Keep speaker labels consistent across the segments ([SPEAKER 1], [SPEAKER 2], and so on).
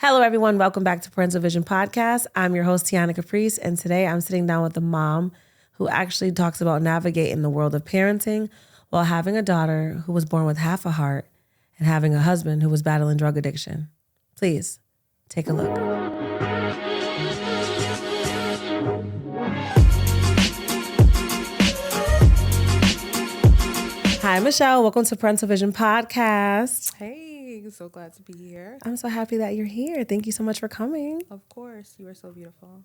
[SPEAKER 1] Hello, everyone. Welcome back to Parental Vision Podcast. I'm your host, Tiana Caprice, and today I'm sitting down with a mom who actually talks about navigating the world of parenting while having a daughter who was born with half a heart and having a husband who was battling drug addiction. Please take a look. Hi, Michelle. Welcome to Parental Vision Podcast.
[SPEAKER 2] Hey, so glad to be here.
[SPEAKER 1] I'm so happy that you're here. Thank you so much for coming.
[SPEAKER 2] Of course, you are so beautiful.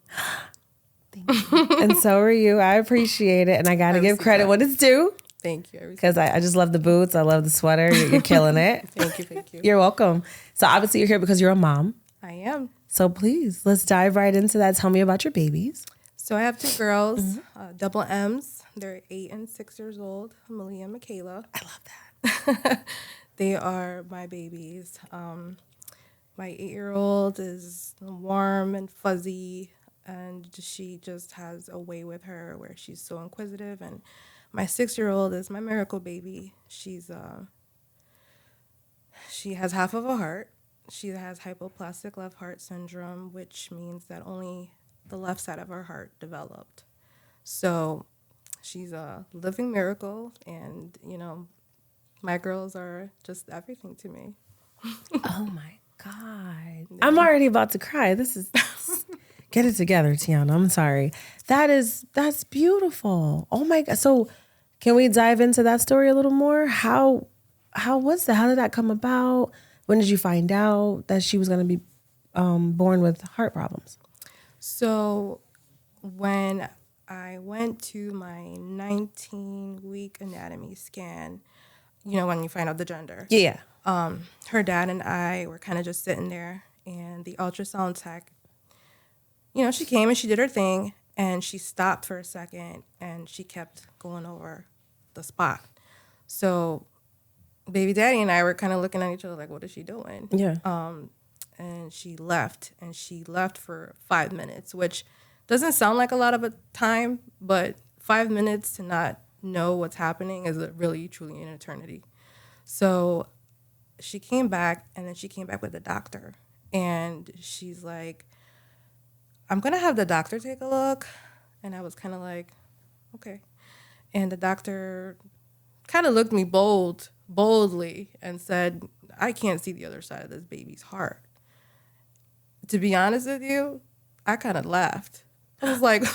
[SPEAKER 1] Thank you. And so are you. I appreciate it. And I got to give credit when it's due.
[SPEAKER 2] Thank you.
[SPEAKER 1] Because I just love the boots. I love the sweater. You're killing it.
[SPEAKER 2] Thank you.
[SPEAKER 1] You're welcome. So obviously you're here because you're a mom.
[SPEAKER 2] I am.
[SPEAKER 1] So please, let's dive right into that. Tell me about your babies.
[SPEAKER 2] So I have two girls, double M's. They're 8 and 6 years old, Amelia and Michaela.
[SPEAKER 1] I love that.
[SPEAKER 2] They are my babies. My 8-year-old is warm and fuzzy, and she just has a way with her where she's so inquisitive. And my 6-year-old is my miracle baby. She has half of a heart. She has hypoplastic left heart syndrome, which means that only the left side of her heart developed. So she's a living miracle, and, my girls are just everything to me.
[SPEAKER 1] Oh, my God. Yeah. I'm already about to cry. This is... Get it together, Tiana. I'm sorry. That's beautiful. Oh, my God. So can we dive into that story a little more? How was that? How did that come about? When did you find out that she was going to be born with heart problems?
[SPEAKER 2] So when I went to my 19-week anatomy scan, when you find out the gender.
[SPEAKER 1] Yeah.
[SPEAKER 2] Her dad and I were kind of just sitting there, and the ultrasound tech, she came and she did her thing, and she stopped for a second, and she kept going over the spot. So baby daddy and I were kind of looking at each other like, what is she doing?
[SPEAKER 1] Yeah.
[SPEAKER 2] And she left for 5 minutes, which doesn't sound like a lot of a time, but 5 minutes to not know what's happening is really, truly an eternity. So she came back, and then she came back with the doctor, and she's like, I'm going to have the doctor take a look. And I was kind of like, okay. And the doctor kind of looked me boldly and said, I can't see the other side of this baby's heart. To be honest with you, I kind of laughed. I was like,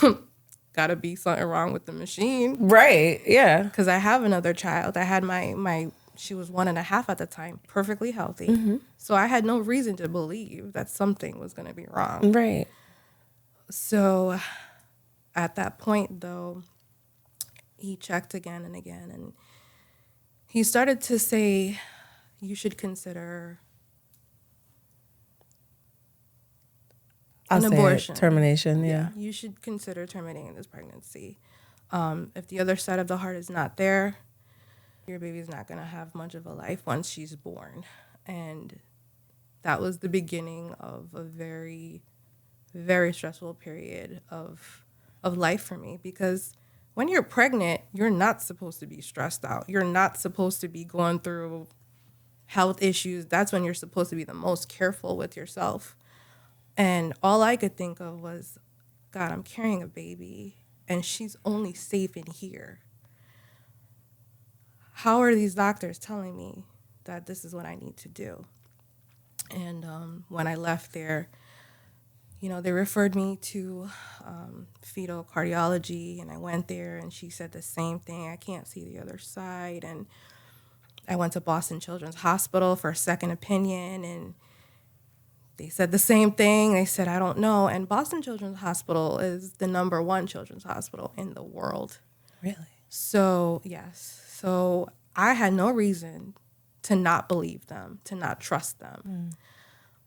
[SPEAKER 2] gotta be something wrong with the machine.
[SPEAKER 1] Right, yeah.
[SPEAKER 2] Because I have another child. I had she was 1.5 at the time, perfectly healthy. Mm-hmm. So I had no reason to believe that something was going to be wrong.
[SPEAKER 1] Right.
[SPEAKER 2] So at that point, though, he checked again and again, and he started to say, you should consider an abortion.
[SPEAKER 1] Termination, yeah.
[SPEAKER 2] You should consider terminating this pregnancy. If the other side of the heart is not there, your baby's not going to have much of a life once she's born. And that was the beginning of a very, very stressful period of life for me, because when you're pregnant, you're not supposed to be stressed out. You're not supposed to be going through health issues. That's when you're supposed to be the most careful with yourself. And all I could think of was, God, I'm carrying a baby, and she's only safe in here. How are these doctors telling me that this is what I need to do? And when I left there, they referred me to fetal cardiology, and I went there, and she said the same thing. I can't see the other side. And I went to Boston Children's Hospital for a second opinion, and they said the same thing. They said, I don't know. And Boston Children's Hospital is the #1 children's hospital in the world.
[SPEAKER 1] Really?
[SPEAKER 2] So, yes. So I had no reason to not believe them, to not trust them.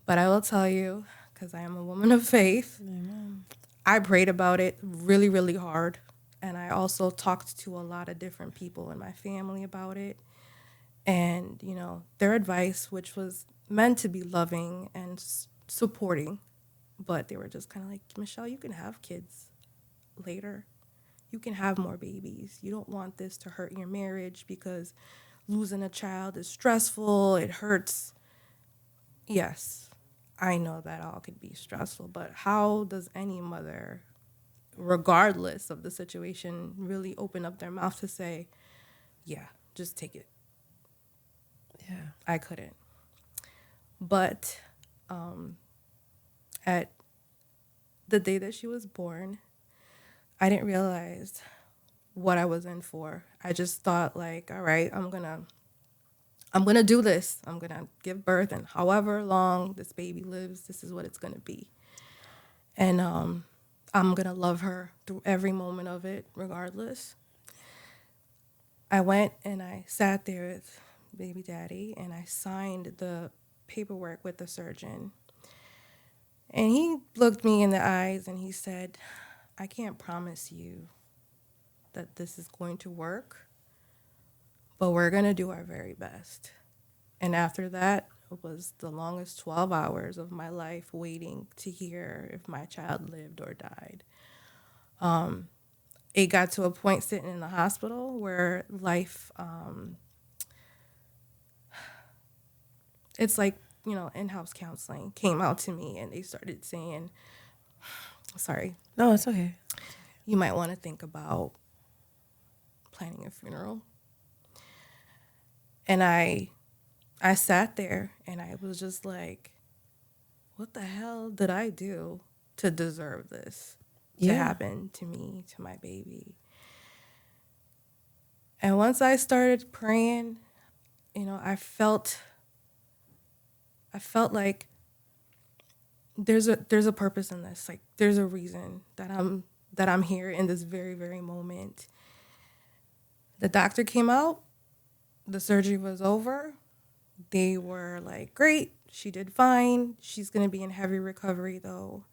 [SPEAKER 2] But I will tell you, because I am a woman of faith, Amen. I prayed about it really, really hard. And I also talked to a lot of different people in my family about it. And, their advice, which was meant to be loving and supporting, but they were just kind of like, Michelle, you can have kids later. You can have more babies. You don't want this to hurt your marriage, because losing a child is stressful. It hurts. Yes, I know that all could be stressful, but how does any mother, regardless of the situation, really open up their mouth to say, yeah, just take it?
[SPEAKER 1] Yeah.
[SPEAKER 2] I couldn't. But at the day that she was born, I didn't realize what I was in for. I just thought like, all right, I'm gonna do this. I'm gonna give birth, and however long this baby lives, this is what it's gonna be. And I'm gonna love her through every moment of it, regardless. I went and I sat there with baby daddy, and I signed the paperwork with the surgeon. And he looked me in the eyes and he said, I can't promise you that this is going to work, but we're going to do our very best. And after that, it was the longest 12 hours of my life waiting to hear if my child lived or died. It got to a point sitting in the hospital where life, it's like, in-house counseling came out to me, and they started saying, sorry.
[SPEAKER 1] No, it's okay.
[SPEAKER 2] You might want to think about planning a funeral. And I sat there and I was just like, what the hell did I do to deserve this to happen to me, to my baby? And once I started praying, I felt like there's a purpose in this. Like, there's a reason that I'm here in this very, very moment. The doctor came out. The surgery was over. They were like, great, she did fine. She's going to be in heavy recovery, though.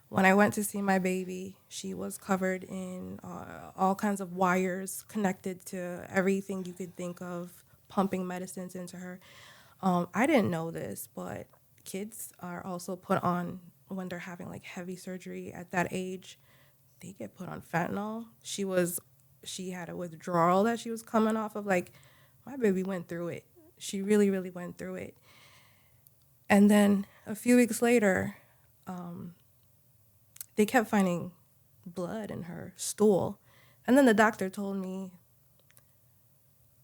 [SPEAKER 2] When I went to see my baby, she was covered in all kinds of wires connected to everything you could think of, pumping medicines into her. I didn't know this, but kids are also put on, when they're having like heavy surgery at that age, they get put on fentanyl. She had a withdrawal that she was coming off of. Like, my baby went through it. She really, really went through it. And then a few weeks later, they kept finding blood in her stool. And then the doctor told me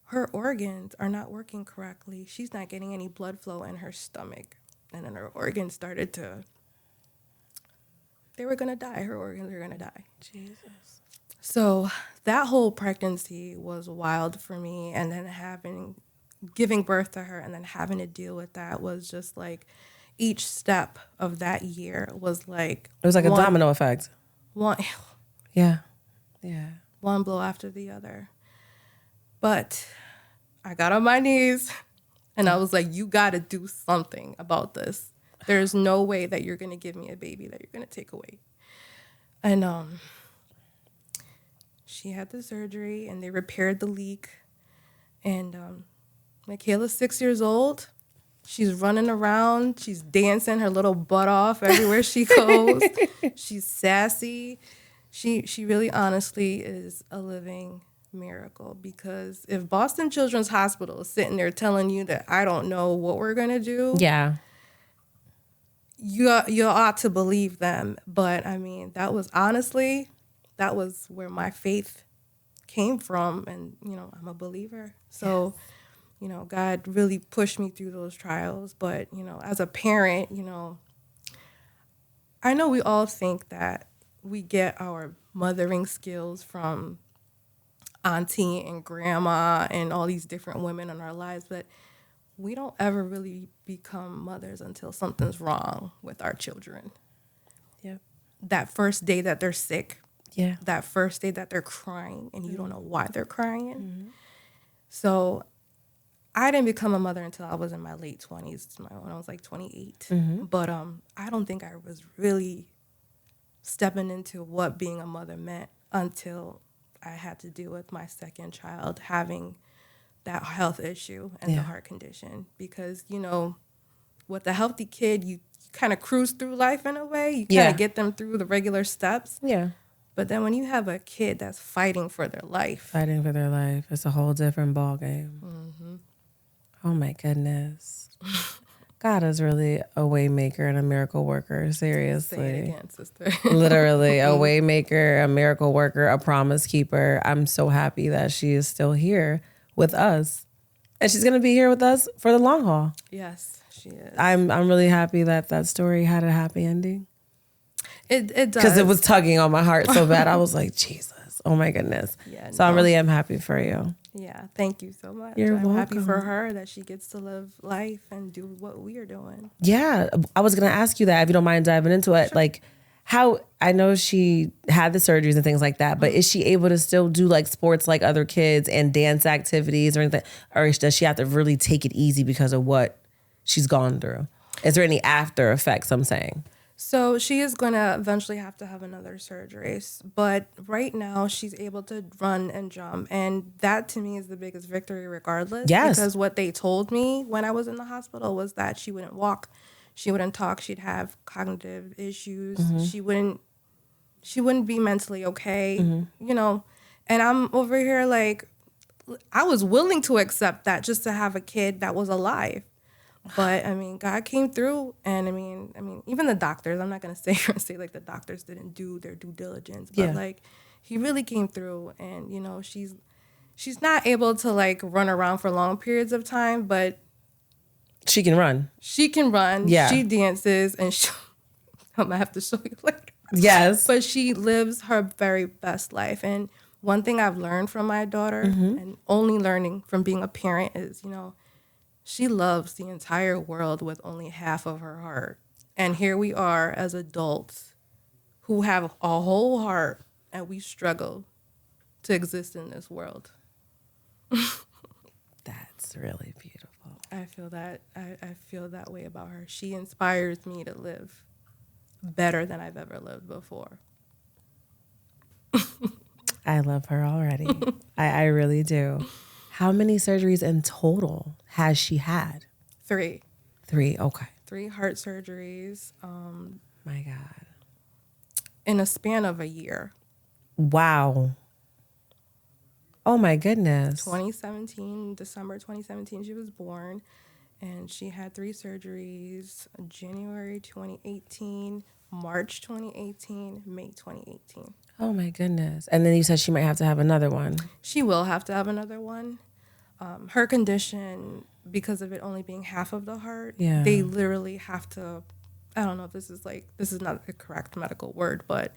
[SPEAKER 2] her organs are not working correctly. She's not getting any blood flow in her stomach. And then her organs started to, they were going to die. Her organs were going to die.
[SPEAKER 1] Jesus.
[SPEAKER 2] So that whole pregnancy was wild for me. And then giving birth to her and then having to deal with that was just like, each step of that year was like,
[SPEAKER 1] it was like a domino effect. Yeah.
[SPEAKER 2] One blow after the other. But I got on my knees and I was like, you got to do something about this. There's no way that you're going to give me a baby that you're going to take away. And she had the surgery and they repaired the leak. And Michaela's 6 years old. She's running around. She's dancing her little butt off everywhere she goes. She's sassy. She really honestly is a living miracle, because if Boston Children's Hospital is sitting there telling you that I don't know what we're going to do.
[SPEAKER 1] Yeah.
[SPEAKER 2] You ought to believe them. But I mean, that was where my faith came from. And, I'm a believer. So, God really pushed me through those trials. But, as a parent, I know we all think that we get our mothering skills from auntie and grandma and all these different women in our lives, but we don't ever really become mothers until something's wrong with our children.
[SPEAKER 1] Yeah.
[SPEAKER 2] That first day that they're sick.
[SPEAKER 1] Yeah.
[SPEAKER 2] That first day that they're crying and you don't know why they're crying. Mm-hmm. So I didn't become a mother until I was in my late 20s, when I was like 28. Mm-hmm. But I don't think I was really stepping into what being a mother meant until I had to deal with my second child having that health issue and the heart condition. Because, with a healthy kid, you kind of cruise through life in a way. You kind of get them through the regular steps.
[SPEAKER 1] Yeah.
[SPEAKER 2] But then when you have a kid that's fighting for their life.
[SPEAKER 1] It's a whole different ballgame. Mm-hmm. Oh, my goodness. God is really a way maker and a miracle worker. Seriously.
[SPEAKER 2] Say it again, sister.
[SPEAKER 1] Literally a way maker, a miracle worker, a promise keeper. I'm so happy that she is still here with us. And she's going to be here with us for the long haul.
[SPEAKER 2] Yes, she is.
[SPEAKER 1] I'm really happy that that story had a happy ending.
[SPEAKER 2] It does.
[SPEAKER 1] Because it was tugging on my heart so bad. I was like, Jesus, oh my goodness.
[SPEAKER 2] Yeah,
[SPEAKER 1] so I really am happy for you.
[SPEAKER 2] Yeah, thank you so much.
[SPEAKER 1] You're
[SPEAKER 2] I'm happy
[SPEAKER 1] welcome.
[SPEAKER 2] for her that she gets to live life and do what we are doing.
[SPEAKER 1] Yeah, I was going to ask you that, if you don't mind diving into it. Sure. Like, how, I know she had the surgeries and things like that, but is she able to still do like sports like other kids and dance activities or anything? Or does she have to really take it easy because of what she's gone through? Is there any after effects, I'm saying?
[SPEAKER 2] So she is going to eventually have to have another surgery. But right now she's able to run and jump. And that to me is the biggest victory regardless.
[SPEAKER 1] Yes.
[SPEAKER 2] Because what they told me when I was in the hospital was that she wouldn't walk. She wouldn't talk. She'd have cognitive issues. Mm-hmm. She wouldn't be mentally okay, you know. And I'm over here like, I was willing to accept that just to have a kid that was alive. But I mean, God came through, and I mean, even the doctors. I'm not gonna say like the doctors didn't do their due diligence, but like, He really came through, and you know, she's not able to like run around for long periods of time, but
[SPEAKER 1] she can run.
[SPEAKER 2] She can run. Yeah, she dances, and I'm gonna have to show you later.
[SPEAKER 1] Yes,
[SPEAKER 2] but she lives her very best life, and one thing I've learned from my daughter, and only learning from being a parent, is she loves the entire world with only half of her heart. And here we are as adults who have a whole heart, and we struggle to exist in this world.
[SPEAKER 1] That's really beautiful.
[SPEAKER 2] I feel that. I feel that way about her. She inspires me to live better than I've ever lived before.
[SPEAKER 1] I love her already. I really do. How many surgeries in total has she had?
[SPEAKER 2] 3.
[SPEAKER 1] 3, okay.
[SPEAKER 2] 3 heart surgeries.
[SPEAKER 1] My God.
[SPEAKER 2] In a span of a year.
[SPEAKER 1] Wow. Oh my goodness.
[SPEAKER 2] December 2017, she was born. And she had 3 surgeries, January 2018, March 2018, May 2018.
[SPEAKER 1] Oh my goodness. And then you said she might have to have another one. She will have to have another
[SPEAKER 2] one. Her condition, because of it only being half of the heart, they literally have to, I don't know if this is not the correct medical word, but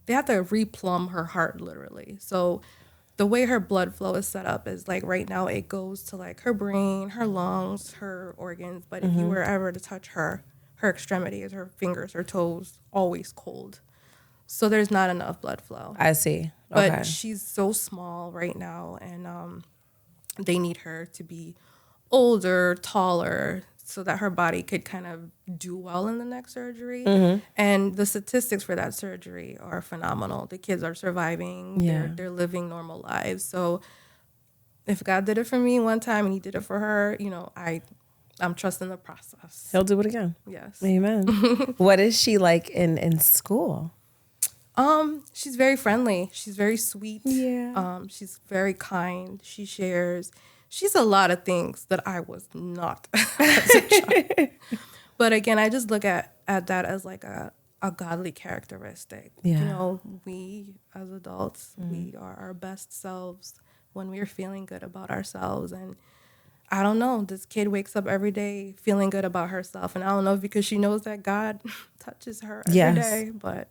[SPEAKER 2] they have to replumb her heart literally. So the way her blood flow is set up is like right now it goes to like her brain, her lungs, her organs. But if you were ever to touch her extremities, her fingers, her toes, always cold. So there's not enough blood flow.
[SPEAKER 1] I see.
[SPEAKER 2] Okay. But she's so small right now, and they need her to be older, taller, so that her body could kind of do well in the next surgery. And the statistics for that surgery are phenomenal. The kids are surviving. They're living normal lives. So if God did it for me one time and He did it for her, I'm trusting the process.
[SPEAKER 1] He'll do it again.
[SPEAKER 2] Yes.
[SPEAKER 1] Amen. What is she like in school?
[SPEAKER 2] She's very friendly. She's very sweet.
[SPEAKER 1] Yeah.
[SPEAKER 2] She's very kind. She shares. She's a lot of things that I was not as a child. But again, I just look at that as like a godly characteristic.
[SPEAKER 1] Yeah.
[SPEAKER 2] We as adults, we are our best selves when we're feeling good about ourselves. And I don't know, this kid wakes up every day feeling good about herself. And I don't know if because she knows that God touches her every day, but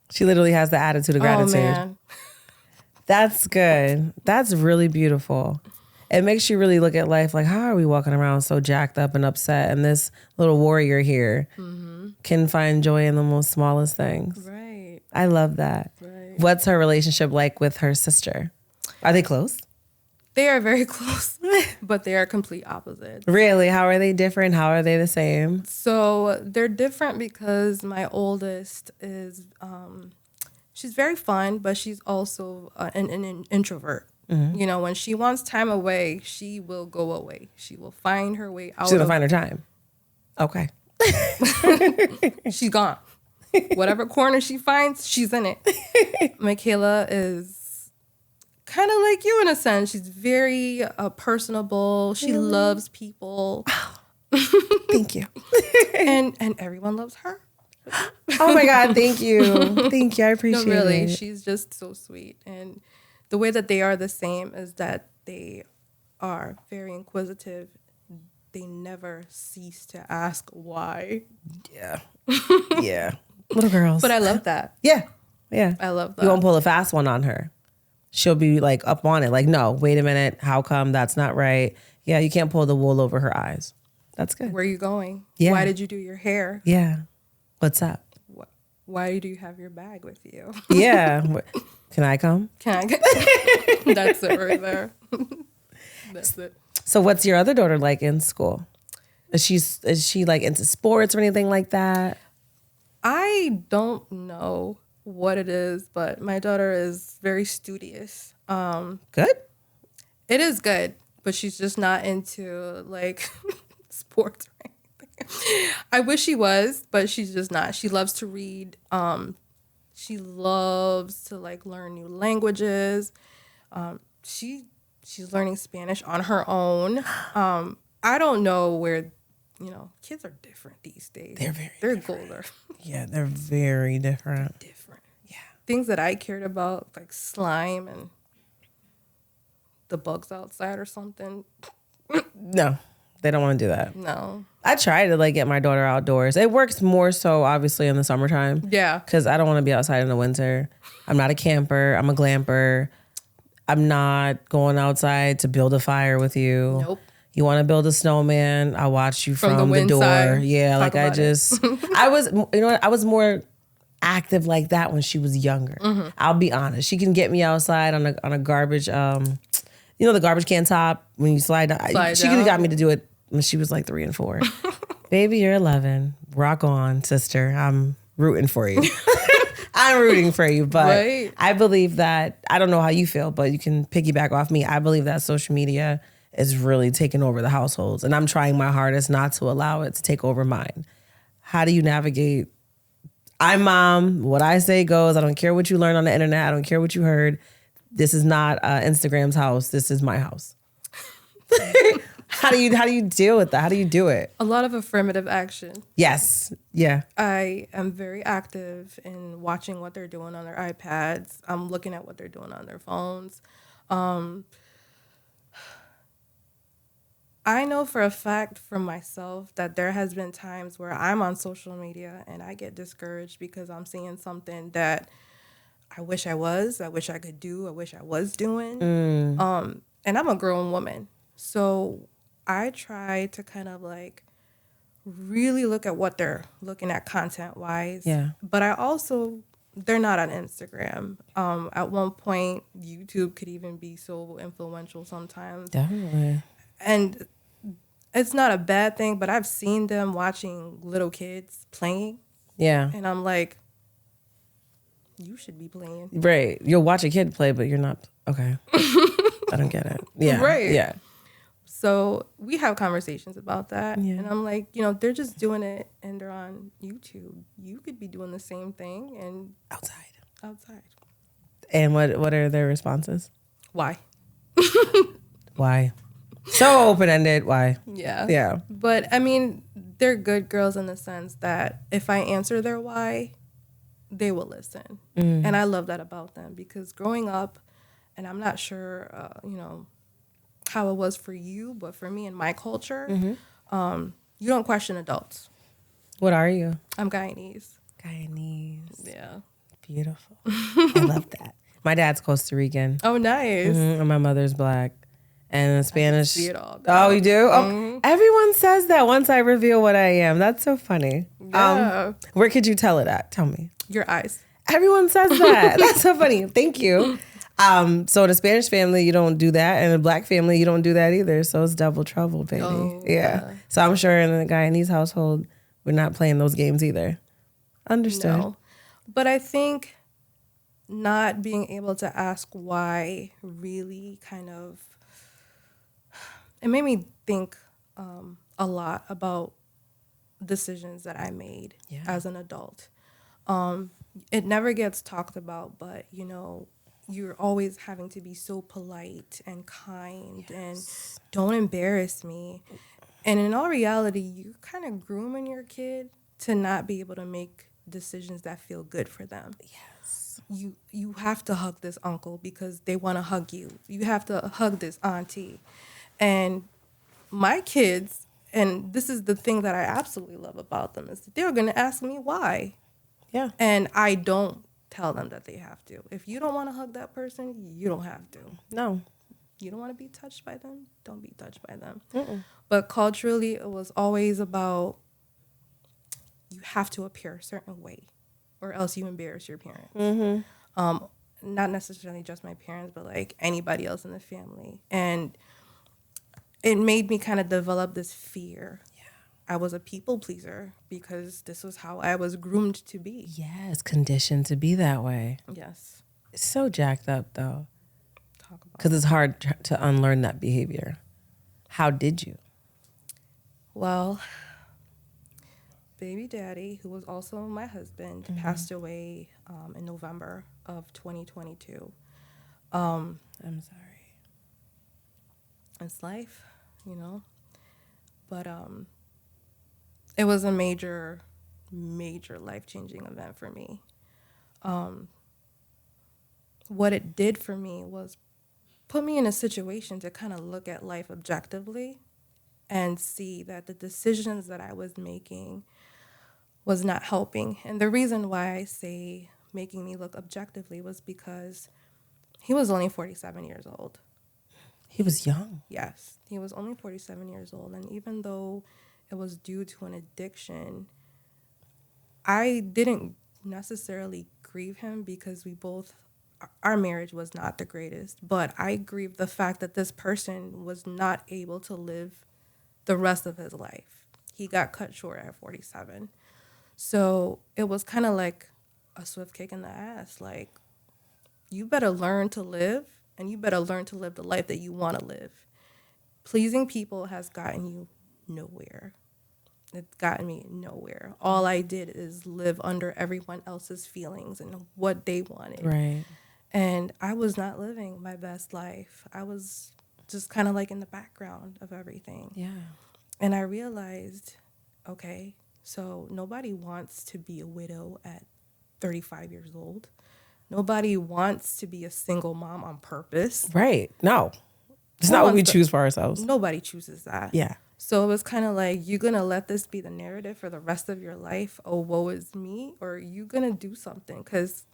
[SPEAKER 1] she literally has the attitude of gratitude.
[SPEAKER 2] Oh, man.
[SPEAKER 1] That's good. That's really beautiful. It makes you really look at life like, how are we walking around so jacked up and upset? And this little warrior here can find joy in the most smallest things.
[SPEAKER 2] Right.
[SPEAKER 1] I love that.
[SPEAKER 2] Right.
[SPEAKER 1] What's her relationship like with her sister? Are they close?
[SPEAKER 2] They are very close, but they are complete opposites.
[SPEAKER 1] Really? How are they different? How are they the same?
[SPEAKER 2] So they're different because my oldest is, she's very fun, but she's also an introvert. When she wants time away, she will go away. She will find her way out.
[SPEAKER 1] She's going to find her time. Okay.
[SPEAKER 2] She's gone. Whatever corner she finds, she's in it. Michaela is kind of like you in a sense. She's very personable. She loves people.
[SPEAKER 1] Thank you.
[SPEAKER 2] and everyone loves her.
[SPEAKER 1] Oh my God, thank you. Thank you. I appreciate
[SPEAKER 2] No, really,
[SPEAKER 1] it.
[SPEAKER 2] she's just so sweet. And the way that they are the same is that they are very inquisitive. They never cease to ask why.
[SPEAKER 1] Yeah. Yeah. Little girls.
[SPEAKER 2] But I love that.
[SPEAKER 1] Yeah. Yeah.
[SPEAKER 2] I love that.
[SPEAKER 1] You won't pull a fast one on her. She'll be like up on it. Like, no, wait a minute. How come that's not right? Yeah, you can't pull the wool over her eyes. That's good.
[SPEAKER 2] Where are you going?
[SPEAKER 1] Yeah.
[SPEAKER 2] Why did you do your hair?
[SPEAKER 1] Yeah. What's up?
[SPEAKER 2] Why do you have your bag with you?
[SPEAKER 1] Yeah. Can I come?
[SPEAKER 2] Can I get That's it right there. That's it.
[SPEAKER 1] So what's your other daughter like in school? Is she like into sports or anything like that?
[SPEAKER 2] I don't know what it is, but my daughter is very studious.
[SPEAKER 1] Good.
[SPEAKER 2] It is good, but she's just not into like sports or anything. I wish she was, but she's just not. She loves to read. She loves to like learn new languages. She's learning Spanish on her own. I don't know where, kids are different these days. They're golder.
[SPEAKER 1] Yeah, they're very different.
[SPEAKER 2] Different. Yeah. Things that I cared about, like slime and the bugs outside or something.
[SPEAKER 1] No, they don't want to do that.
[SPEAKER 2] No.
[SPEAKER 1] I try to like get my daughter outdoors. It works more so obviously in the summertime.
[SPEAKER 2] Yeah.
[SPEAKER 1] Because I don't want to be outside in the winter. I'm not a camper. I'm a glamper. I'm not going outside to build a fire with you.
[SPEAKER 2] Nope.
[SPEAKER 1] You want to build a snowman? I'll watch you from the door.
[SPEAKER 2] side.
[SPEAKER 1] Yeah,
[SPEAKER 2] Talk
[SPEAKER 1] like I
[SPEAKER 2] about
[SPEAKER 1] just, I was, I was more active like that when she was younger.
[SPEAKER 2] Mm-hmm.
[SPEAKER 1] I'll be honest. She can get me outside on a garbage, the garbage can top when you slide down. She could have got me to do it when she was like 3 and 4. Baby, you're 11. Rock on, sister. I'm rooting for you. I'm rooting for you, but
[SPEAKER 2] Right.
[SPEAKER 1] I believe that, I don't know how you feel, but you can piggyback off me. I believe that social media is really taking over the households, and I'm trying my hardest not to allow it to take over mine. How do you navigate? I'm mom. What I say goes. I don't care what you learn on the internet. I don't care what you heard. This is not Instagram's house. This is my house. How do you deal with that? How do you do it?
[SPEAKER 2] A lot of affirmative action.
[SPEAKER 1] Yes. Yeah.
[SPEAKER 2] I am very active in watching what they're doing on their iPads. I'm looking at what they're doing on their phones. I know for a fact from myself that there has been times where I'm on social media and I get discouraged because I'm seeing something that I wish I could do, I wish I was doing. And I'm a grown woman. So I try to kind of like really look at what they're looking at content wise.
[SPEAKER 1] Yeah.
[SPEAKER 2] But they're not on Instagram. At one point, YouTube could even be so influential sometimes.
[SPEAKER 1] Definitely.
[SPEAKER 2] And it's not a bad thing, but I've seen them watching little kids playing.
[SPEAKER 1] Yeah.
[SPEAKER 2] And I'm like, you should be playing.
[SPEAKER 1] Right. You'll watch a kid play, but you're not. Okay. I don't get it. Yeah.
[SPEAKER 2] Right.
[SPEAKER 1] Yeah.
[SPEAKER 2] So we have conversations about that.
[SPEAKER 1] Yeah.
[SPEAKER 2] And I'm like, they're just doing it and they're on YouTube. You could be doing the same thing and outside.
[SPEAKER 1] And what are their responses?
[SPEAKER 2] Why?
[SPEAKER 1] Why? So open-ended. Why?
[SPEAKER 2] Yeah.
[SPEAKER 1] Yeah.
[SPEAKER 2] But I mean, they're good girls in the sense that if I answer their why, they will listen. And I love that about them because growing up, and I'm not sure, how it was for you, but for me in my culture, you don't question adults.
[SPEAKER 1] What are you?
[SPEAKER 2] I'm Guyanese.
[SPEAKER 1] Guyanese.
[SPEAKER 2] Yeah.
[SPEAKER 1] Beautiful. I love that. My dad's Costa Rican.
[SPEAKER 2] Oh, nice.
[SPEAKER 1] And my mother's Black. And in Spanish.
[SPEAKER 2] See it all.
[SPEAKER 1] Oh, you do? Oh, everyone says that once I reveal what I am. That's so funny.
[SPEAKER 2] Yeah.
[SPEAKER 1] Where could you tell it at? Tell me.
[SPEAKER 2] Your eyes.
[SPEAKER 1] Everyone says that. That's so funny. Thank you. So in a Spanish family, you don't do that. And in a Black family, you don't do that either. So it's double trouble, baby.
[SPEAKER 2] Oh,
[SPEAKER 1] yeah. So I'm sure in a Guyanese household, we're not playing those games either. Understood.
[SPEAKER 2] No. But I think not being able to ask why really kind of, it made me think a lot about decisions that I made as an adult. It never gets talked about, but, you're always having to be so polite and kind and don't embarrass me. And in all reality, you're kind of grooming your kid to not be able to make decisions that feel good for them.
[SPEAKER 1] Yes.
[SPEAKER 2] You have to hug this uncle because they want to hug you. You have to hug this auntie. And my kids, and this is the thing that I absolutely love about them, is that they're going to ask me why.
[SPEAKER 1] Yeah.
[SPEAKER 2] And I don't tell them that they have to. If you don't want to hug that person, you don't have to.
[SPEAKER 1] No.
[SPEAKER 2] You don't want to be touched by them? Don't be touched by them.
[SPEAKER 1] Mm-mm.
[SPEAKER 2] But culturally, it was always about you have to appear a certain way or else you embarrass your parents.
[SPEAKER 1] Mm-hmm.
[SPEAKER 2] Not necessarily just my parents, but like anybody else in the family. And it made me kind of develop this fear. Yeah. I was a people pleaser because this was how I was groomed to be.
[SPEAKER 1] Yes, conditioned to be that way.
[SPEAKER 2] Yes.
[SPEAKER 1] It's so jacked up, though.
[SPEAKER 2] Talk about
[SPEAKER 1] Because it's hard to unlearn that behavior. How did you?
[SPEAKER 2] Well, baby daddy, who was also my husband, passed away in November of 2022.
[SPEAKER 1] I'm sorry.
[SPEAKER 2] It's life, you know. But it was a major life-changing event for me. What it did for me was put me in a situation to kind of look at life objectively and see that the decisions that I was making was not helping. And the reason why I say making me look objectively was because he was only 47 years old.
[SPEAKER 1] He was young.
[SPEAKER 2] Yes, he was only 47 years old. And even though it was due to an addiction, I didn't necessarily grieve him because our marriage was not the greatest. But I grieved the fact that this person was not able to live the rest of his life. He got cut short at 47. So it was kind of like a swift kick in the ass. Like, you better learn to live, and you better learn to live the life that you want to live. Pleasing people has gotten you nowhere. It's gotten me nowhere. All I did is live under everyone else's feelings and what they wanted.
[SPEAKER 1] Right.
[SPEAKER 2] And I was not living my best life. I was just kind of like in the background of everything.
[SPEAKER 1] Yeah.
[SPEAKER 2] And I realized, okay, so nobody wants to be a widow at 35 years old. Nobody wants to be a single mom on purpose.
[SPEAKER 1] Right. No. It's not what we choose for ourselves.
[SPEAKER 2] Nobody chooses that.
[SPEAKER 1] Yeah.
[SPEAKER 2] So it was kind of like, you're going to let this be the narrative for the rest of your life? Oh, woe is me? Or are you going to do something? Because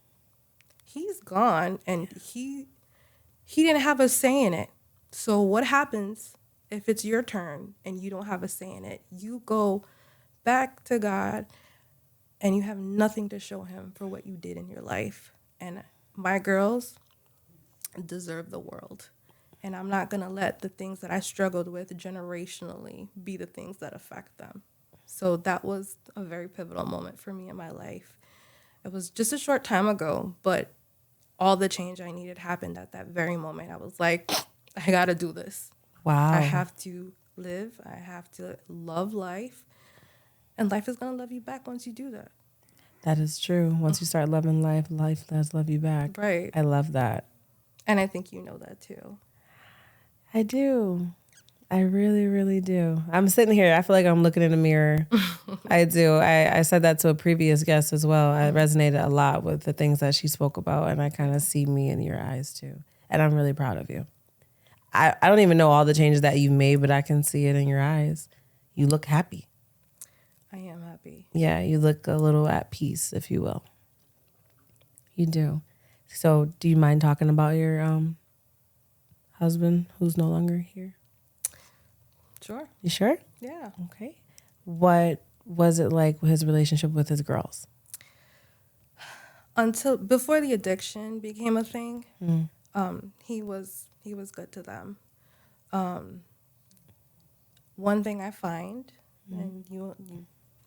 [SPEAKER 2] he's gone and he didn't have a say in it. So what happens if it's your turn and you don't have a say in it? You go back to God and you have nothing to show him for what you did in your life. And my girls deserve the world. And I'm not going to let the things that I struggled with generationally be the things that affect them. So that was a very pivotal moment for me in my life. It was just a short time ago, but all the change I needed happened at that very moment. I was like, I got to do this.
[SPEAKER 1] Wow.
[SPEAKER 2] I have to live. I have to love life. And life is going to love you back once you do that.
[SPEAKER 1] That is true. Once you start loving life, life does love you back.
[SPEAKER 2] Right.
[SPEAKER 1] I love that.
[SPEAKER 2] And I think you know that too.
[SPEAKER 1] I do. I really, really do. I'm sitting here. I feel like I'm looking in a mirror. I do. I said that to a previous guest as well. I resonated a lot with the things that she spoke about, and I kind of see me in your eyes too. And I'm really proud of you. I don't even know all the changes that you've made, but I can see it in your eyes. You look happy.
[SPEAKER 2] I am happy.
[SPEAKER 1] Yeah, you look a little at peace, if you will. You do. So do you mind talking about your husband who's no longer here?
[SPEAKER 2] Sure.
[SPEAKER 1] You sure?
[SPEAKER 2] Yeah.
[SPEAKER 1] Okay. What was it like with his relationship with his girls?
[SPEAKER 2] Until before the addiction became a thing, he was good to them. One thing I find, and you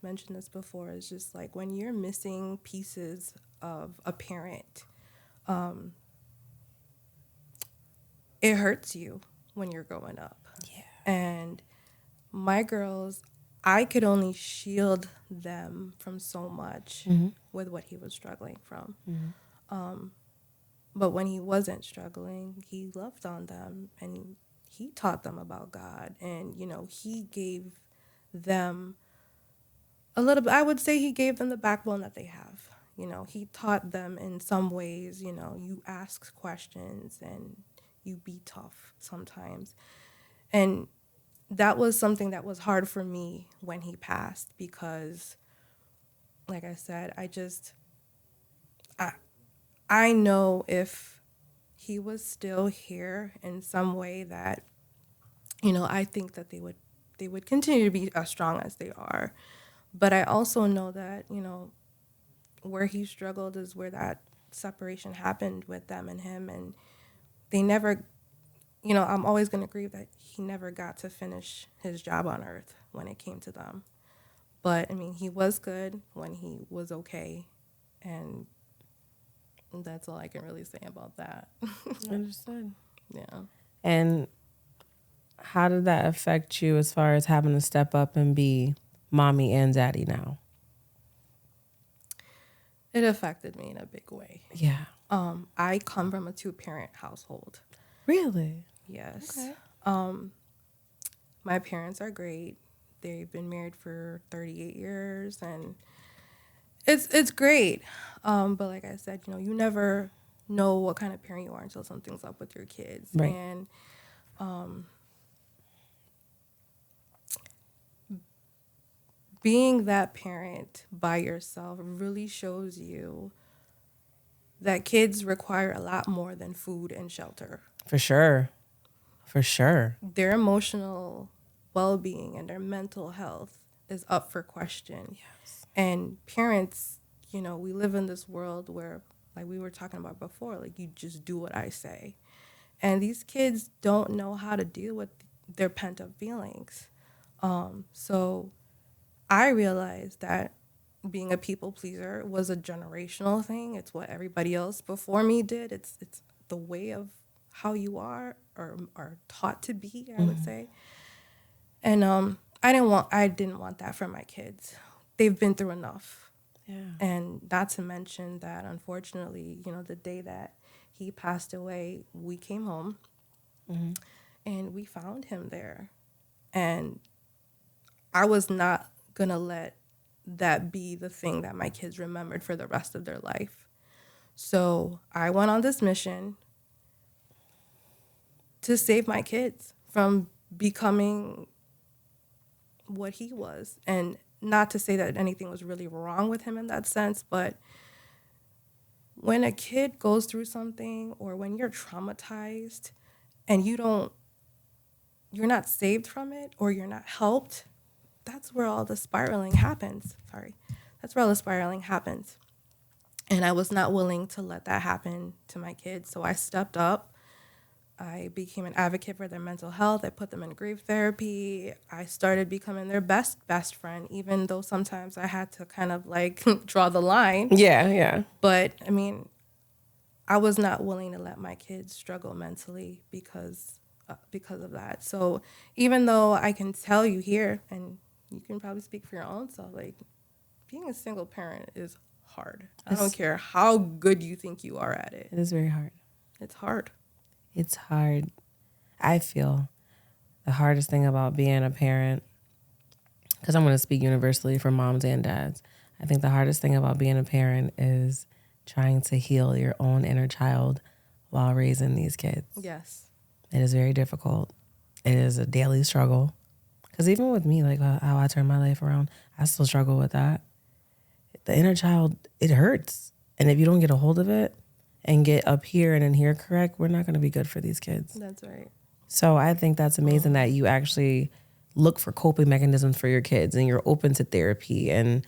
[SPEAKER 2] mentioned this before, is just like when you're missing pieces of a parent, it hurts you when you're growing up.
[SPEAKER 1] Yeah.
[SPEAKER 2] And my girls, I could only shield them from so much with what he was struggling from. But when he wasn't struggling, he loved on them and he taught them about God, and he gave them a little bit. I would say he gave them the backbone that they have. He taught them in some ways. You ask questions and you be tough sometimes, and that was something that was hard for me when he passed, because, like I said, I know if he was still here in some way that, I think that they would continue to be as strong as they are. But I also know that, where he struggled is where that separation happened with them and him. And they never, I'm always going to grieve that he never got to finish his job on earth when it came to them. But, I mean, he was good when he was okay. And that's all I can really say about that.
[SPEAKER 1] Understood.
[SPEAKER 2] Yeah.
[SPEAKER 1] And how did that affect you as far as having to step up and be mommy and daddy now?
[SPEAKER 2] It affected me in a big way.
[SPEAKER 1] Yeah.
[SPEAKER 2] I come from a 2-parent household.
[SPEAKER 1] Really?
[SPEAKER 2] Yes.
[SPEAKER 1] Okay.
[SPEAKER 2] My parents are great. They've been married for 38 years, and it's great. But like I said, you never know what kind of parent you are until something's up with your kids.
[SPEAKER 1] Right.
[SPEAKER 2] And being that parent by yourself really shows you that kids require a lot more than food and shelter.
[SPEAKER 1] For sure. For sure.
[SPEAKER 2] Their emotional well-being and their mental health is up for question.
[SPEAKER 1] Yes.
[SPEAKER 2] And parents, we live in this world where, like we were talking about before, like, you just do what I say. And these kids don't know how to deal with their pent-up feelings. So I realized that being a people pleaser was a generational thing. It's what everybody else before me did. It's the way of how you are or are taught to be, I would say. And I didn't want that for my kids. They've been through enough.
[SPEAKER 1] Yeah.
[SPEAKER 2] And not to mention that, unfortunately, the day that he passed away, we came home and we found him there. And I was not going to let that be the thing that my kids remembered for the rest of their life. So I went on this mission to save my kids from becoming what he was. And not to say that anything was really wrong with him in that sense, but when a kid goes through something, or when you're traumatized and you're not saved from it, or you're not helped, that's where all the spiraling happens. That's where all the spiraling happens. And I was not willing to let that happen to my kids. So I stepped up. I became an advocate for their mental health. I put them in grief therapy. I started becoming their best friend, even though sometimes I had to kind of like draw the line.
[SPEAKER 1] Yeah, yeah.
[SPEAKER 2] But I mean, I was not willing to let my kids struggle mentally because of that. So even though I can tell you here, and you can probably speak for your own self, like, being a single parent is hard. I don't care how good you think you are at it.
[SPEAKER 1] It is very hard.
[SPEAKER 2] It's hard.
[SPEAKER 1] It's hard. I feel the hardest thing about being a parent, because I'm going to speak universally for moms and dads, I think the hardest thing about being a parent is trying to heal your own inner child while raising these kids.
[SPEAKER 2] Yes.
[SPEAKER 1] It is very difficult. It is a daily struggle. Because even with me, like how I turn my life around, I still struggle with that. The inner child, it hurts. And if you don't get a hold of it and get up here and in here correct, we're not going to be good for these kids.
[SPEAKER 2] That's right.
[SPEAKER 1] So I think that's amazing that you actually look for coping mechanisms for your kids and you're open to therapy. And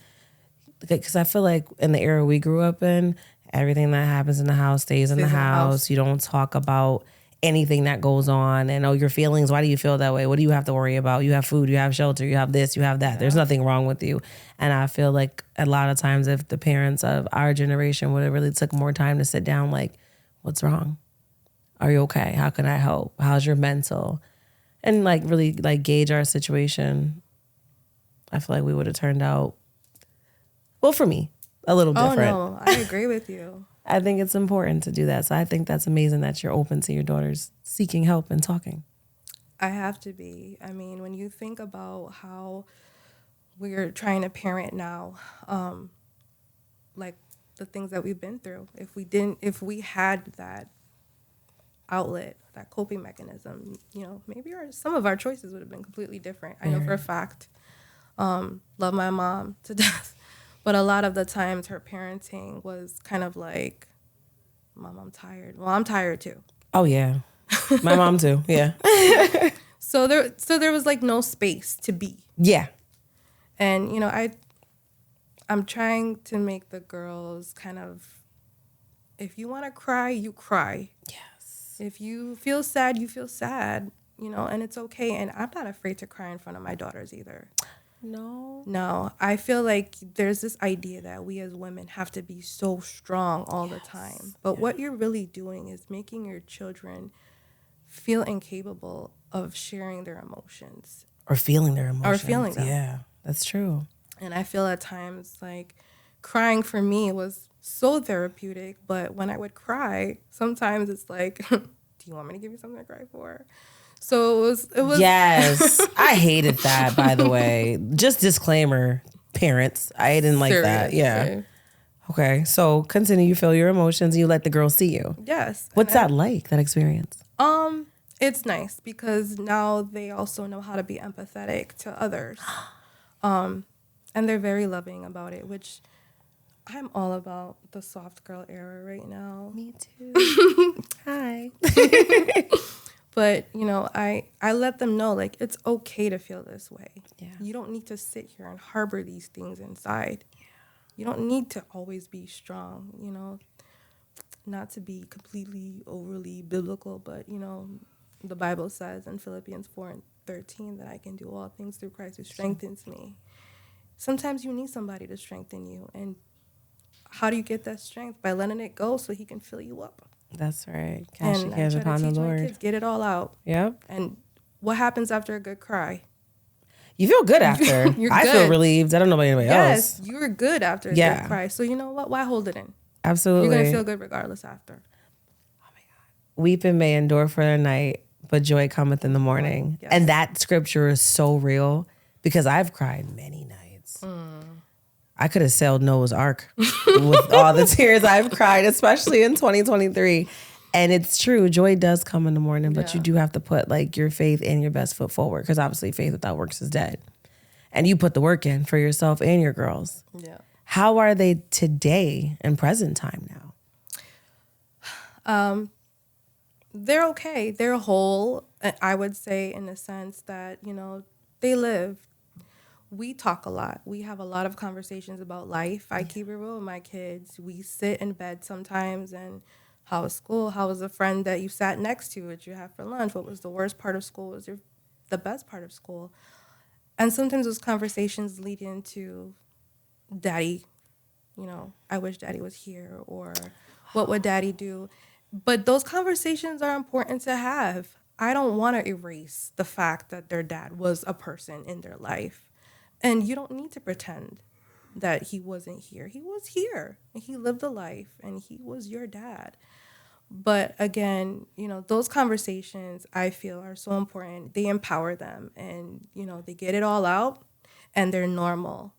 [SPEAKER 1] because I feel like in the era we grew up in, everything that happens in the house stays in the house. You don't talk about anything that goes on and, your feelings, why do you feel that way? What do you have to worry about? You have food, you have shelter, you have this, you have that. Yeah. There's nothing wrong with you. And I feel like a lot of times if the parents of our generation would have really took more time to sit down, like, what's wrong? Are you okay? How can I help? How's your mental? And like really like gauge our situation. I feel like we would have turned out, well, for me, a little different.
[SPEAKER 2] Oh no, I agree with you.
[SPEAKER 1] I think it's important to do that. So I think that's amazing that you're open to your daughters seeking help and talking.
[SPEAKER 2] I have to be. I mean, when you think about how we're trying to parent now, like the things that we've been through, if we had that outlet, that coping mechanism, maybe some of our choices would have been completely different. I know for a fact. Love my mom to death, but a lot of the times her parenting was kind of like, Mom, I'm tired. Well, I'm tired too.
[SPEAKER 1] Oh yeah, my mom too. Yeah.
[SPEAKER 2] So there was like no space to be.
[SPEAKER 1] Yeah.
[SPEAKER 2] And I'm trying to make the girls kind of, if you want to cry, you cry.
[SPEAKER 1] Yes.
[SPEAKER 2] If you feel sad, you feel sad, and it's okay. And I'm not afraid to cry in front of my daughters either. No, I feel like there's this idea that we as women have to be so strong all the time. But what you're really doing is making your children feel incapable of sharing their emotions.
[SPEAKER 1] Or feeling their emotions.
[SPEAKER 2] Or feeling them.
[SPEAKER 1] Yeah, that's true.
[SPEAKER 2] And I feel at times like crying for me was so therapeutic, but when I would cry, sometimes it's like, do you want me to give you something to cry for? So it was.
[SPEAKER 1] Yes, I hated that. By the way, just disclaimer, parents, I didn't like that. Yeah. Okay, so continue. You feel your emotions, and you let the girl see you.
[SPEAKER 2] Yes.
[SPEAKER 1] What's that like? That experience?
[SPEAKER 2] It's nice because now they also know how to be empathetic to others, and they're very loving about it, which I'm all about the soft girl era right now.
[SPEAKER 1] Me too. Hi.
[SPEAKER 2] But, I let them know, like, it's okay to feel this way.
[SPEAKER 1] Yeah.
[SPEAKER 2] You don't need to sit here and harbor these things inside. Yeah. You don't need to always be strong, not to be completely overly biblical, but, the Bible says in Philippians 4:13 that I can do all things through Christ who strengthens me. Sometimes you need somebody to strengthen you. And how do you get that strength? By letting it go so he can fill you up.
[SPEAKER 1] That's right. Cast your cares upon the
[SPEAKER 2] Lord.
[SPEAKER 1] Lord.
[SPEAKER 2] My kids, get it all out.
[SPEAKER 1] Yep.
[SPEAKER 2] And what happens after a good cry?
[SPEAKER 1] You feel good after. I feel relieved. I don't know about anybody else.
[SPEAKER 2] Yes, you're good after a good cry. So you know what? Why hold it in?
[SPEAKER 1] Absolutely.
[SPEAKER 2] You're going to feel good regardless after.
[SPEAKER 1] Oh my God. Weeping may endure for a night, but joy cometh in the morning. Yes. And that scripture is so real because I've cried many nights. I could have sailed Noah's Ark with all the tears I've cried, especially in 2023. And it's true, joy does come in the morning, but you do have to put like your faith and your best foot forward because obviously faith without works is dead. And you put the work in for yourself and your girls.
[SPEAKER 2] Yeah.
[SPEAKER 1] How are they today in present time
[SPEAKER 2] now? They're okay. They're whole, I would say, in the sense that, they live. We talk a lot. We have a lot of conversations about life. I keep it real with my kids. We sit in bed sometimes and how was school? How was the friend that you sat next to? What did you have for lunch? What was the worst part of school? What was the best part of school? And sometimes those conversations lead into daddy, I wish daddy was here, or what would daddy do? But those conversations are important to have. I don't want to erase the fact that their dad was a person in their life. And you don't need to pretend that he wasn't here. He was here, and he lived a life, and he was your dad. But again, those conversations I feel are so important. They empower them, and, they get it all out, and they're normal.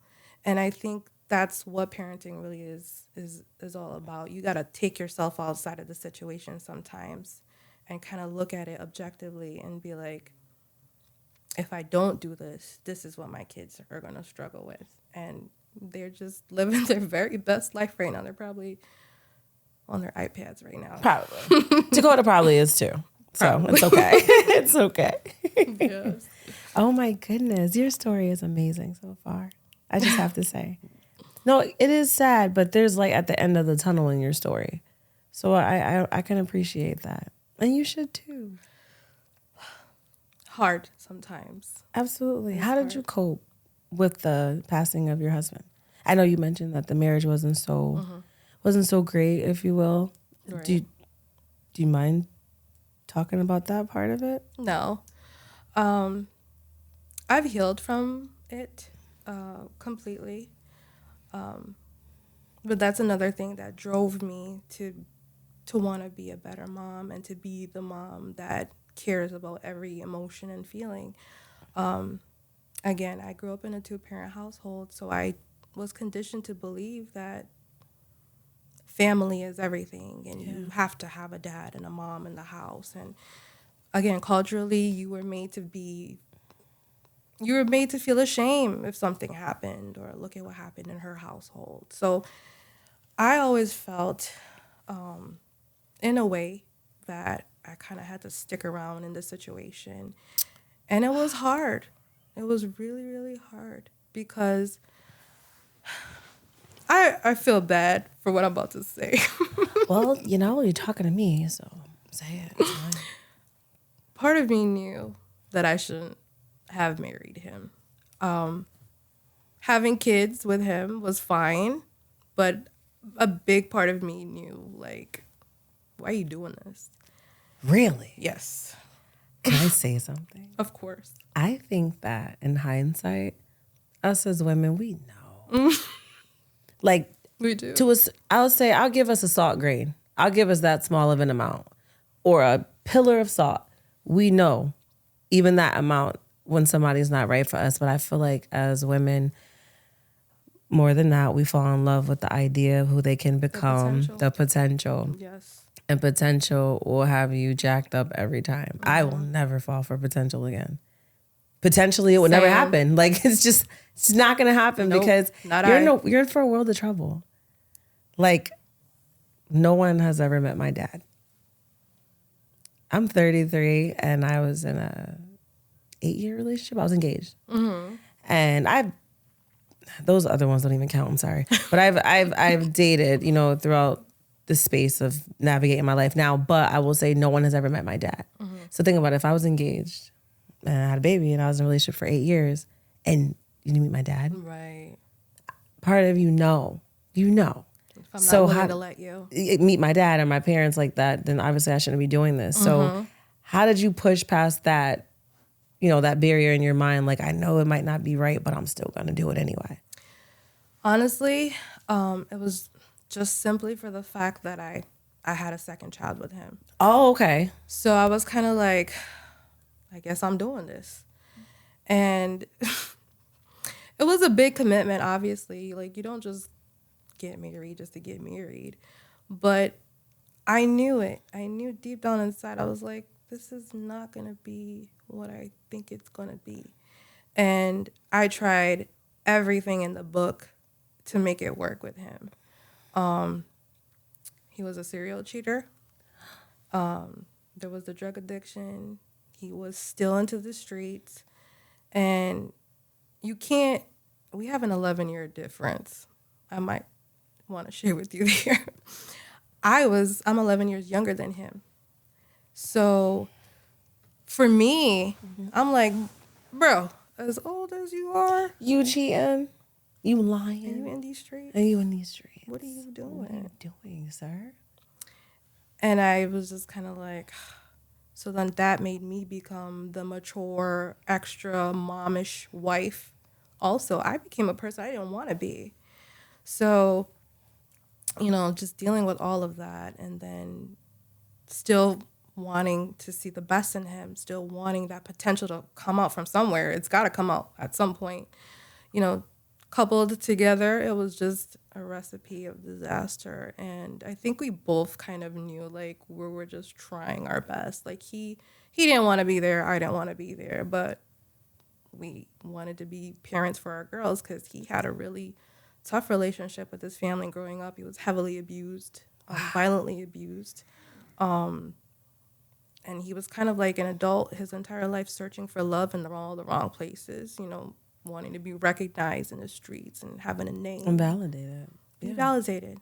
[SPEAKER 2] And I think that's what parenting really is all about. You got to take yourself outside of the situation sometimes and kind of look at it objectively and be like, if I don't do this, this is what my kids are going to struggle with. And they're just living their very best life right now. They're probably on their iPads right now.
[SPEAKER 1] Probably. Dakota probably is too. So it's okay. It's okay.
[SPEAKER 2] Yes.
[SPEAKER 1] Oh my goodness. Your story is amazing so far. I just have to say. No, it is sad, but there's like at the end of the tunnel in your story. So I can appreciate that. And you should too.
[SPEAKER 2] Hard sometimes.
[SPEAKER 1] Absolutely. How did you cope with the passing of your husband? I know you mentioned that the marriage wasn't so great, if you will. Right. Do you mind talking about that part of it?
[SPEAKER 2] No. I've healed from it completely. But that's another thing that drove me to want to be a better mom and to be the mom that cares about every emotion and feeling. Again, I grew up in a 2-parent household, so I was conditioned to believe that family is everything, and you have to have a dad and a mom in the house. And again, culturally, you were made to feel ashamed if something happened, or look at what happened in her household. So I always felt, in a way, that I kind of had to stick around in the situation. And it was hard. It was really, really hard, because I feel bad for what I'm about to say.
[SPEAKER 1] Well, you're talking to me, so say it.
[SPEAKER 2] Part of me knew that I shouldn't have married him. Having kids with him was fine, but a big part of me knew, like, why are you doing this?
[SPEAKER 1] Really?
[SPEAKER 2] Yes.
[SPEAKER 1] Can I say something?
[SPEAKER 2] Of course.
[SPEAKER 1] I think that in hindsight, us as women, we know. Like,
[SPEAKER 2] We do.
[SPEAKER 1] I'll say, I'll give us a salt grain. I'll give us that small of an amount, or a pillar of salt. We know even that amount when somebody's not right for us. But I feel like as women, more than that, we fall in love with the idea of who they can become, the potential.
[SPEAKER 2] Yes.
[SPEAKER 1] And potential will have you jacked up every time. Mm-hmm. I will never fall for potential again. Potentially, it would never happen. Like, it's not going to happen, because you're in for a world of trouble. Like, no one has ever met my dad. I'm 33, and I was in a 8-year relationship. I was engaged. Mm-hmm. And those other ones don't even count. I'm sorry. But I've dated, throughout the space of navigating my life now. But I will say no one has ever met my dad. Mm-hmm. So think about it. If I was engaged and I had a baby and I was in a relationship for 8 years and you didn't meet my dad.
[SPEAKER 2] Right.
[SPEAKER 1] Part of you know.
[SPEAKER 2] If I'm not willing to let you
[SPEAKER 1] meet my dad or my parents like that, then obviously I shouldn't be doing this. Mm-hmm. So how did you push past that, that barrier in your mind? Like, I know it might not be right, but I'm still going to do it anyway.
[SPEAKER 2] Honestly, it was just simply for the fact that I had a second child with him.
[SPEAKER 1] Oh, okay.
[SPEAKER 2] So I was kind of like, I guess I'm doing this. And it was a big commitment, obviously. Like, you don't just get married just to get married. But I knew it. I knew deep down inside, I was like, this is not going to be what I think it's going to be. And I tried everything in the book to make it work with him. He was a serial cheater. There was the drug addiction. He was still into the streets. And we have an 11-year difference. I might want to share with you there. I'm 11 years younger than him. So for me, I'm like, bro, as old as you are.
[SPEAKER 1] You cheating. You lying.
[SPEAKER 2] And you in these streets.
[SPEAKER 1] What are you doing? What are you doing, sir?
[SPEAKER 2] And I was just kind of like, so then that made me become the mature, extra momish wife. Also, I became a person I didn't want to be. So, just dealing with all of that, and then still wanting to see the best in him, still wanting that potential to come out from somewhere. It's got to come out at some point. Coupled together, it was just a recipe of disaster. And I think we both kind of knew, like, we were just trying our best. Like, he didn't want to be there. I didn't want to be there. But we wanted to be parents for our girls, because he had a really tough relationship with his family growing up. He was heavily abused, violently abused. And he was kind of like an adult his entire life, searching for love in all the wrong places, wanting to be recognized in the streets and having a name.
[SPEAKER 1] And validated.
[SPEAKER 2] Yeah. Validated.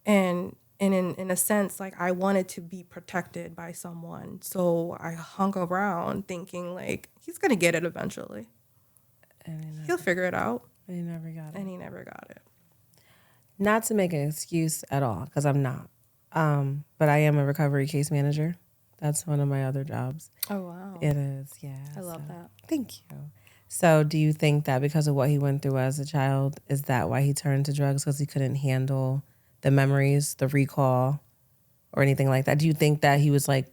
[SPEAKER 2] And in a sense, like, I wanted to be protected by someone. So I hung around thinking, like, he's going to get it eventually. And he'll figure it out.
[SPEAKER 1] And he never got it. Not to make an excuse at all, because I'm not. But I am a recovery case manager. That's one of my other jobs.
[SPEAKER 2] Oh, wow.
[SPEAKER 1] It is, yeah.
[SPEAKER 2] I love that.
[SPEAKER 1] Thank you. So do you think that because of what he went through as a child, is that why he turned to drugs? Because he couldn't handle the memories, the recall, or anything like that? Do you think that he was like,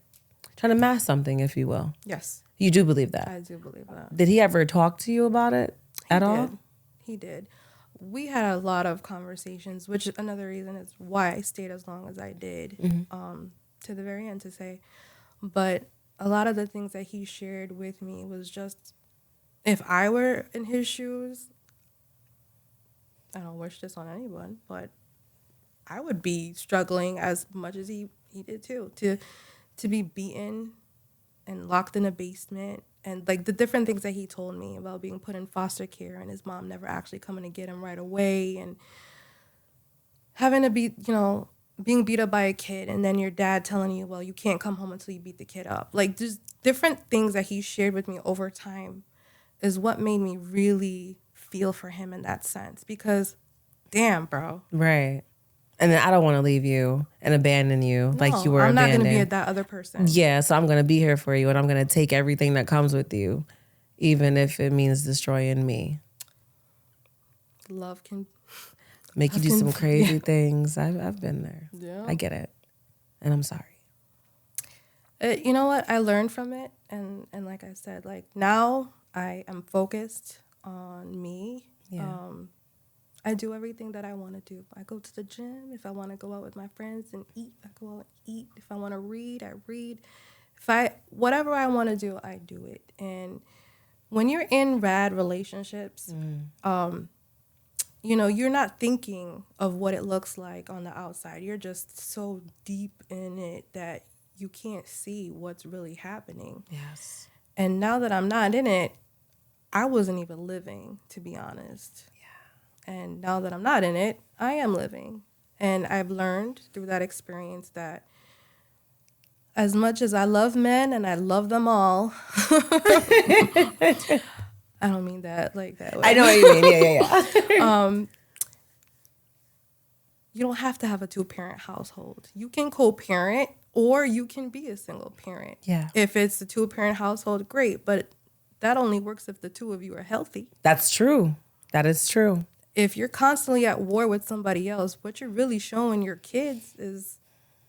[SPEAKER 1] trying to mask something, if you will.
[SPEAKER 2] Yes.
[SPEAKER 1] You do believe that?
[SPEAKER 2] I do believe that.
[SPEAKER 1] Did he ever talk to you about it at all?
[SPEAKER 2] He did. We had a lot of conversations, which is another reason is why I stayed as long as I did, to the very end to say. But a lot of the things that he shared with me was just, if I were in his shoes, I don't wish this on anyone, but I would be struggling as much as he did too, to be beaten and locked in a basement, and like the different things that he told me about being put in foster care and his mom never actually coming to get him right away, and having to be, being beat up by a kid, and then your dad telling you, well, you can't come home until you beat the kid up. Like, just different things that he shared with me over time is what made me really feel for him in that sense, because damn, bro.
[SPEAKER 1] Right. And then I don't want to leave you and abandon you like you were abandoned.
[SPEAKER 2] I'm not going to be that other person.
[SPEAKER 1] Yeah, so I'm going to be here for you, and I'm going to take everything that comes with you, even if it means destroying me.
[SPEAKER 2] Love can
[SPEAKER 1] make you do some crazy things. I've been there.
[SPEAKER 2] Yeah.
[SPEAKER 1] I get it. And I'm sorry.
[SPEAKER 2] You know what? I learned from it. And like I said, like now I am focused on me.
[SPEAKER 1] Yeah.
[SPEAKER 2] I do everything that I want to do. I go to the gym. If I want to go out with my friends and eat, I go out and eat. If I want to read, I read. Whatever I want to do, I do it. And when you're in rad relationships, you're not thinking of what it looks like on the outside. You're just so deep in it that you can't see what's really happening.
[SPEAKER 1] Yes.
[SPEAKER 2] And now that I'm not in it, I wasn't even living, to be honest. And now that I'm not in it, I am living. And I've learned through that experience that as much as I love men and I love them all, I don't mean that like that way.
[SPEAKER 1] I know what you mean. Yeah.
[SPEAKER 2] You don't have to have a 2-parent household. You can co-parent or you can be a single parent.
[SPEAKER 1] Yeah.
[SPEAKER 2] If it's a 2-parent household, great. But that only works if the two of you are healthy.
[SPEAKER 1] That's true. That is true.
[SPEAKER 2] If you're constantly at war with somebody else, what you're really showing your kids is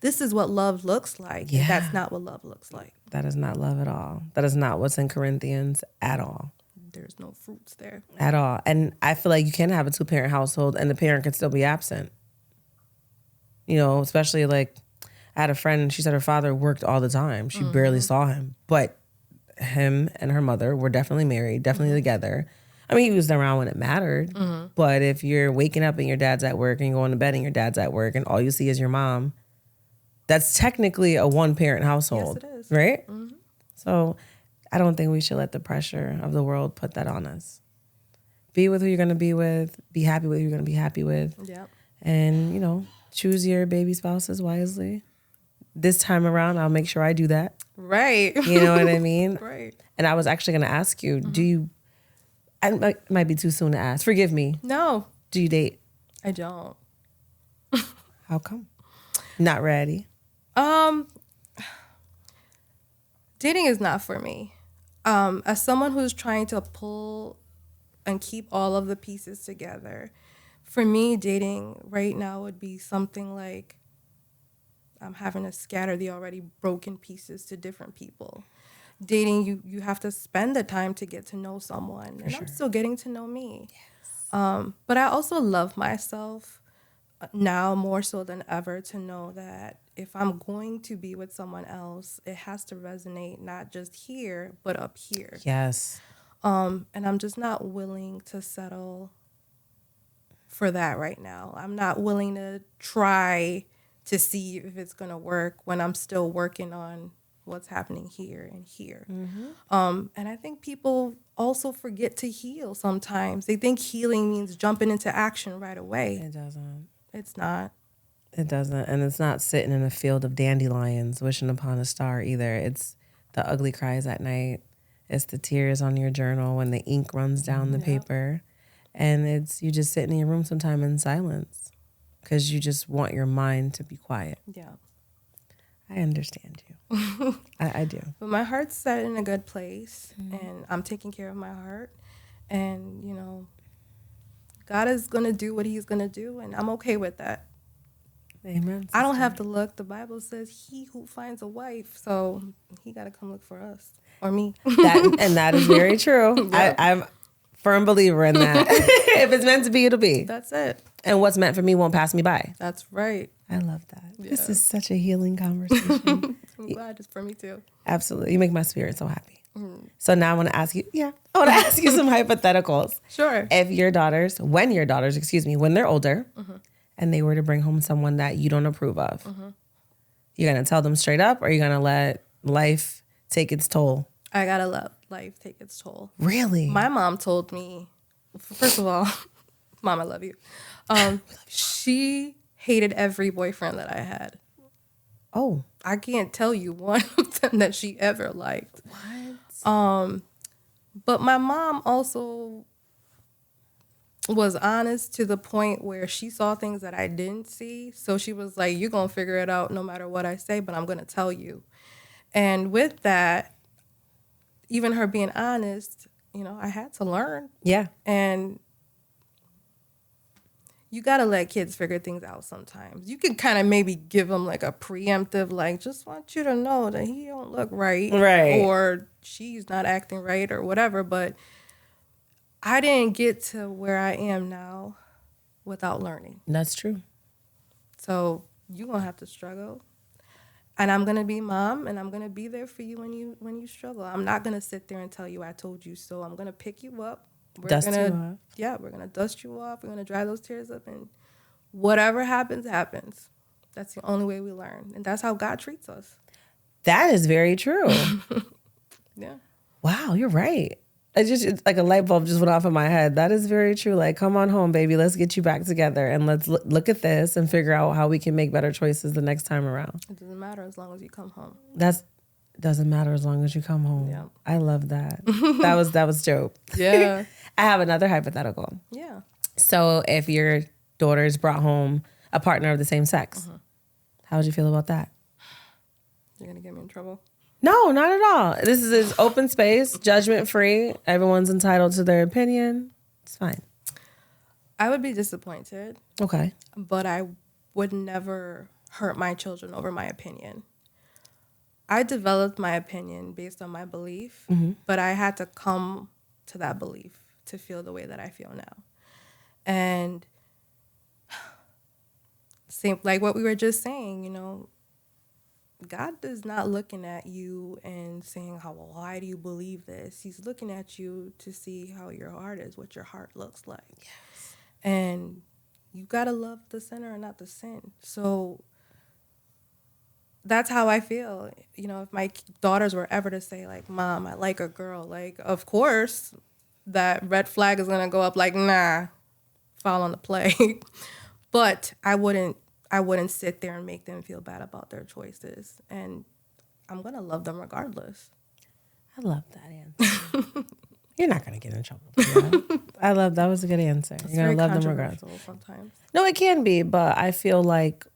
[SPEAKER 2] this is what love looks like. Yeah. And that's not what love looks like.
[SPEAKER 1] That is not love at all. That is not what's in Corinthians at all.
[SPEAKER 2] There's no fruits there.
[SPEAKER 1] At all. And I feel like you can have a 2-parent household and the parent can still be absent. Especially like I had a friend and she said her father worked all the time. She barely saw him. But him and her mother were definitely married, definitely together. I mean, he was around when it mattered. But if you're waking up and your dad's at work and you're going to bed and your dad's at work and all you see is your mom, that's technically a 1-parent household.
[SPEAKER 2] Yes, it is.
[SPEAKER 1] Right? So I don't think we should let the pressure of the world put that on us. Be with who you're going to be with. Be happy with who you're going to be happy with.
[SPEAKER 2] Yep.
[SPEAKER 1] And, choose your baby spouses wisely. This time around, I'll make sure I do that.
[SPEAKER 2] Right.
[SPEAKER 1] You know what I mean?
[SPEAKER 2] Right.
[SPEAKER 1] And I was actually going to ask you, it might be too soon to ask. Forgive me.
[SPEAKER 2] No.
[SPEAKER 1] Do you date?
[SPEAKER 2] I don't.
[SPEAKER 1] How come? Not ready?
[SPEAKER 2] Dating is not for me. As someone who's trying to pull and keep all of the pieces together, for me, dating right now would be something like I'm having to scatter the already broken pieces to different people. Dating, you have to spend the time to get to know someone. And I'm still getting to know me. Yes. But I also love myself now more so than ever to know that if I'm going to be with someone else, it has to resonate not just here, but up here.
[SPEAKER 1] Yes.
[SPEAKER 2] And I'm just not willing to settle for that right now. I'm not willing to try to see if it's going to work when I'm still working on what's happening here and here. And I think people also forget to heal sometimes. They think healing means jumping into action right away.
[SPEAKER 1] It doesn't.
[SPEAKER 2] It's not.
[SPEAKER 1] It doesn't. And it's not sitting in a field of dandelions wishing upon a star either. It's the ugly cries at night. It's the tears on your journal when the ink runs down the paper. And it's you just sit in your room sometime in silence because you just want your mind to be quiet.
[SPEAKER 2] Yeah.
[SPEAKER 1] I understand you. I do.
[SPEAKER 2] But my heart's set in a good place, and I'm taking care of my heart. And, God is going to do what he's going to do, and I'm okay with that.
[SPEAKER 1] Amen.
[SPEAKER 2] I don't have to look. The Bible says he who finds a wife. So he got to come look for us or me.
[SPEAKER 1] That is very true.
[SPEAKER 2] Yep.
[SPEAKER 1] I'm a firm believer in that. If it's meant to be, it'll be.
[SPEAKER 2] That's it.
[SPEAKER 1] And what's meant for me won't pass me by.
[SPEAKER 2] That's right.
[SPEAKER 1] I love that.
[SPEAKER 2] Yeah.
[SPEAKER 1] This is such a healing conversation.
[SPEAKER 2] I'm glad it's for me too.
[SPEAKER 1] Absolutely. You make my spirit so happy. So now I want to ask you, some hypotheticals.
[SPEAKER 2] Sure.
[SPEAKER 1] When your daughters, when they're older and they were to bring home someone that you don't approve of, you're going to tell them straight up or you're going to let life take its toll?
[SPEAKER 2] I got to let life take its toll.
[SPEAKER 1] Really?
[SPEAKER 2] My mom told me, first of all, Mom, I love you. She hated every boyfriend that I had.
[SPEAKER 1] Oh.
[SPEAKER 2] I can't tell you one of them that she ever liked.
[SPEAKER 1] What?
[SPEAKER 2] But my mom also was honest to the point where she saw things that I didn't see. So she was like, you're going to figure it out no matter what I say, but I'm going to tell you. And with that, even her being honest, I had to learn.
[SPEAKER 1] Yeah.
[SPEAKER 2] And you got to let kids figure things out sometimes. You can kind of maybe give them like a preemptive, like, just want you to know that he don't look right.
[SPEAKER 1] Right.
[SPEAKER 2] Or she's not acting right or whatever. But I didn't get to where I am now without learning.
[SPEAKER 1] That's true.
[SPEAKER 2] So you're going to have to struggle. And I'm going to be mom, and I'm going to be there for you when you struggle. I'm not going to sit there and tell you I told you so. I'm going to pick you up.
[SPEAKER 1] Dust you off.
[SPEAKER 2] Yeah, we're going to dust you off. We're going to dry those tears up. And whatever happens, happens. That's the only way we learn. And that's how God treats us.
[SPEAKER 1] That is very true.
[SPEAKER 2] Yeah.
[SPEAKER 1] Wow, you're right. It's like a light bulb just went off in my head. That is very true. Like, come on home, baby. Let's get you back together and let's look at this and figure out how we can make better choices the next time around.
[SPEAKER 2] It doesn't matter as long as you come home.
[SPEAKER 1] Doesn't matter as long as you come home.
[SPEAKER 2] Yeah.
[SPEAKER 1] I love that. that was dope.
[SPEAKER 2] Yeah.
[SPEAKER 1] I have another hypothetical.
[SPEAKER 2] Yeah.
[SPEAKER 1] So if your daughters brought home a partner of the same sex, how would you feel about that?
[SPEAKER 2] You're going to get me in trouble?
[SPEAKER 1] No, not at all. This is open space, judgment free. Everyone's entitled to their opinion. It's fine.
[SPEAKER 2] I would be disappointed.
[SPEAKER 1] Okay.
[SPEAKER 2] But I would never hurt my children over my opinion. I developed my opinion based on my belief, but I had to come to that belief to feel the way that I feel now. And same like what we were just saying, God is not looking at you and saying, why do you believe this? He's looking at you to see how your heart is, what your heart looks like. Yes. And you got to love the sinner and not the sin. So that's how I feel. If my daughters were ever to say, like, Mom, I like a girl, like, of course, that red flag is going to go up like, nah, fall on the play. But I wouldn't sit there and make them feel bad about their choices. And I'm going to love them regardless.
[SPEAKER 1] I love that answer. You're not going to get in trouble. Yeah. I love that. Was a good answer. You're going to love them regardless.
[SPEAKER 2] Sometimes.
[SPEAKER 1] No, it can be. But I feel like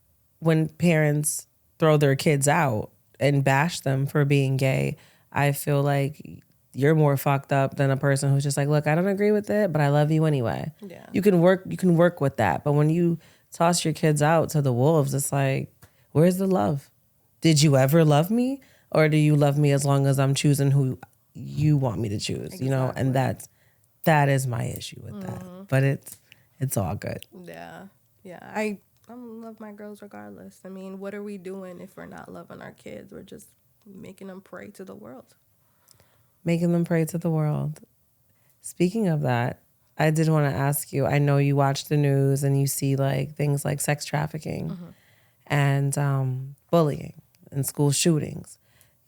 [SPEAKER 1] when parents throw their kids out and bash them for being gay, I feel like you're more fucked up than a person who's just like, look, I don't agree with it, but I love you anyway.
[SPEAKER 2] Yeah.
[SPEAKER 1] You can work with that. But when you toss your kids out to the wolves, it's like, where's the love? Did you ever love me? Or do you love me as long as I'm choosing who you want me to choose?
[SPEAKER 2] Exactly.
[SPEAKER 1] And that is my issue with that. But it's all good.
[SPEAKER 2] Yeah. Yeah. I love my girls regardless. I mean, what are we doing if we're not loving our kids? We're just making them pray to the world.
[SPEAKER 1] Making them pray to the world. Speaking of that, I did want to ask you, I know you watch the news and you see like things like sex trafficking and bullying and school shootings.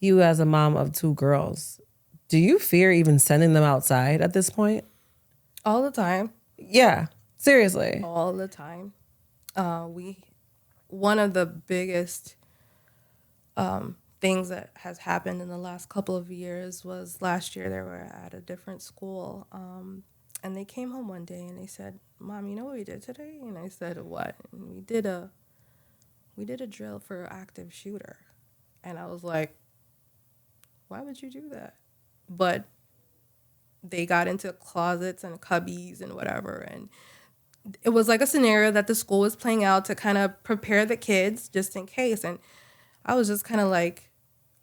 [SPEAKER 1] You as a mom of 2 girls, do you fear even sending them outside at this point?
[SPEAKER 2] All the time.
[SPEAKER 1] Yeah, seriously.
[SPEAKER 2] All the time. One of the biggest things that has happened in the last couple of years was last year they were at a different school and they came home one day and they said, Mom, you know what we did today? And I said, what? And we did a drill for active shooter. And I was like, why would you do that? But they got into closets and cubbies and whatever, and it was like a scenario that the school was playing out to kind of prepare the kids just in case. And I was just kind of like,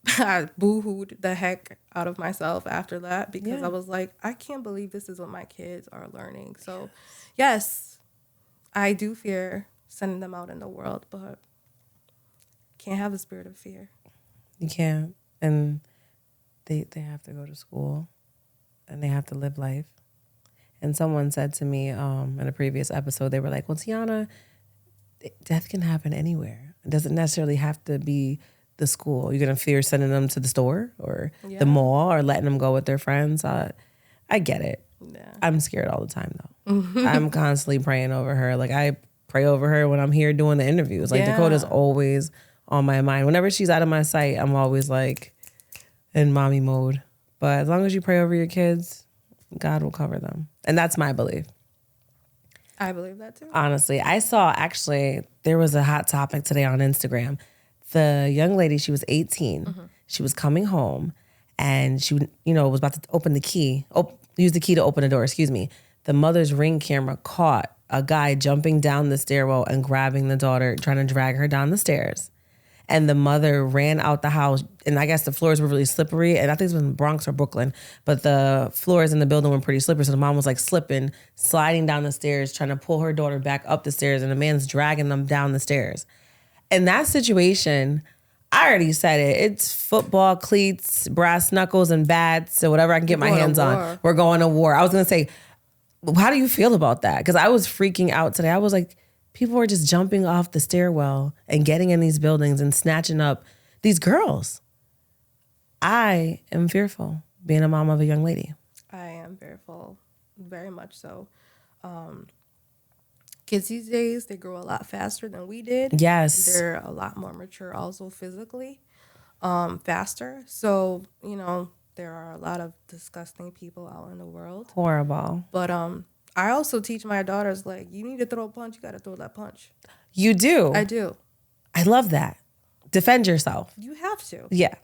[SPEAKER 2] I boo-hooed the heck out of myself after that because I was like, I can't believe this is what my kids are learning. So, yes, I do fear sending them out in the world, but can't have the spirit of fear.
[SPEAKER 1] You can't. And they have to go to school and they have to live life. And someone said to me in a previous episode, they were like, well, Tiana, death can happen anywhere. It doesn't necessarily have to be the school. You're going to fear sending them to the store or the mall or letting them go with their friends. I get it. Yeah. I'm scared all the time, though. I'm constantly praying over her. Like, I pray over her when I'm here doing the interviews. Like, Dakota's always on my mind. Whenever she's out of my sight, I'm always, like, in mommy mode. But as long as you pray over your kids, God will cover them. And that's my belief.
[SPEAKER 2] I believe that, too.
[SPEAKER 1] Honestly, I saw, actually, there was a hot topic today on Instagram. The young lady, she was 18. She was coming home and she, was about to open the key, use the key to open the door, excuse me. The mother's Ring camera caught a guy jumping down the stairwell and grabbing the daughter, trying to drag her down the stairs. And the mother ran out the house, and I guess the floors were really slippery, and I think it was in Bronx or Brooklyn, but the floors in the building were pretty slippery, so the mom was like slipping, sliding down the stairs, trying to pull her daughter back up the stairs, and the man's dragging them down the stairs. In that situation, I already said it. It's football cleats, brass knuckles, and bats, or whatever I can get my hands on. We're going to war. I was going to say, how do you feel about that? Because I was freaking out today. I was like, people are just jumping off the stairwell and getting in these buildings and snatching up these girls. I am fearful being a mom of a young lady.
[SPEAKER 2] I am fearful, very much so. Kids these days, they grow a lot faster than we did.
[SPEAKER 1] Yes.
[SPEAKER 2] They're a lot more mature also physically, faster. So, there are a lot of disgusting people out in the world.
[SPEAKER 1] Horrible.
[SPEAKER 2] But I also teach my daughters, like, you need to throw a punch, you got to throw that punch.
[SPEAKER 1] You do?
[SPEAKER 2] I do.
[SPEAKER 1] I love that. Defend yourself.
[SPEAKER 2] You have to.
[SPEAKER 1] Yeah.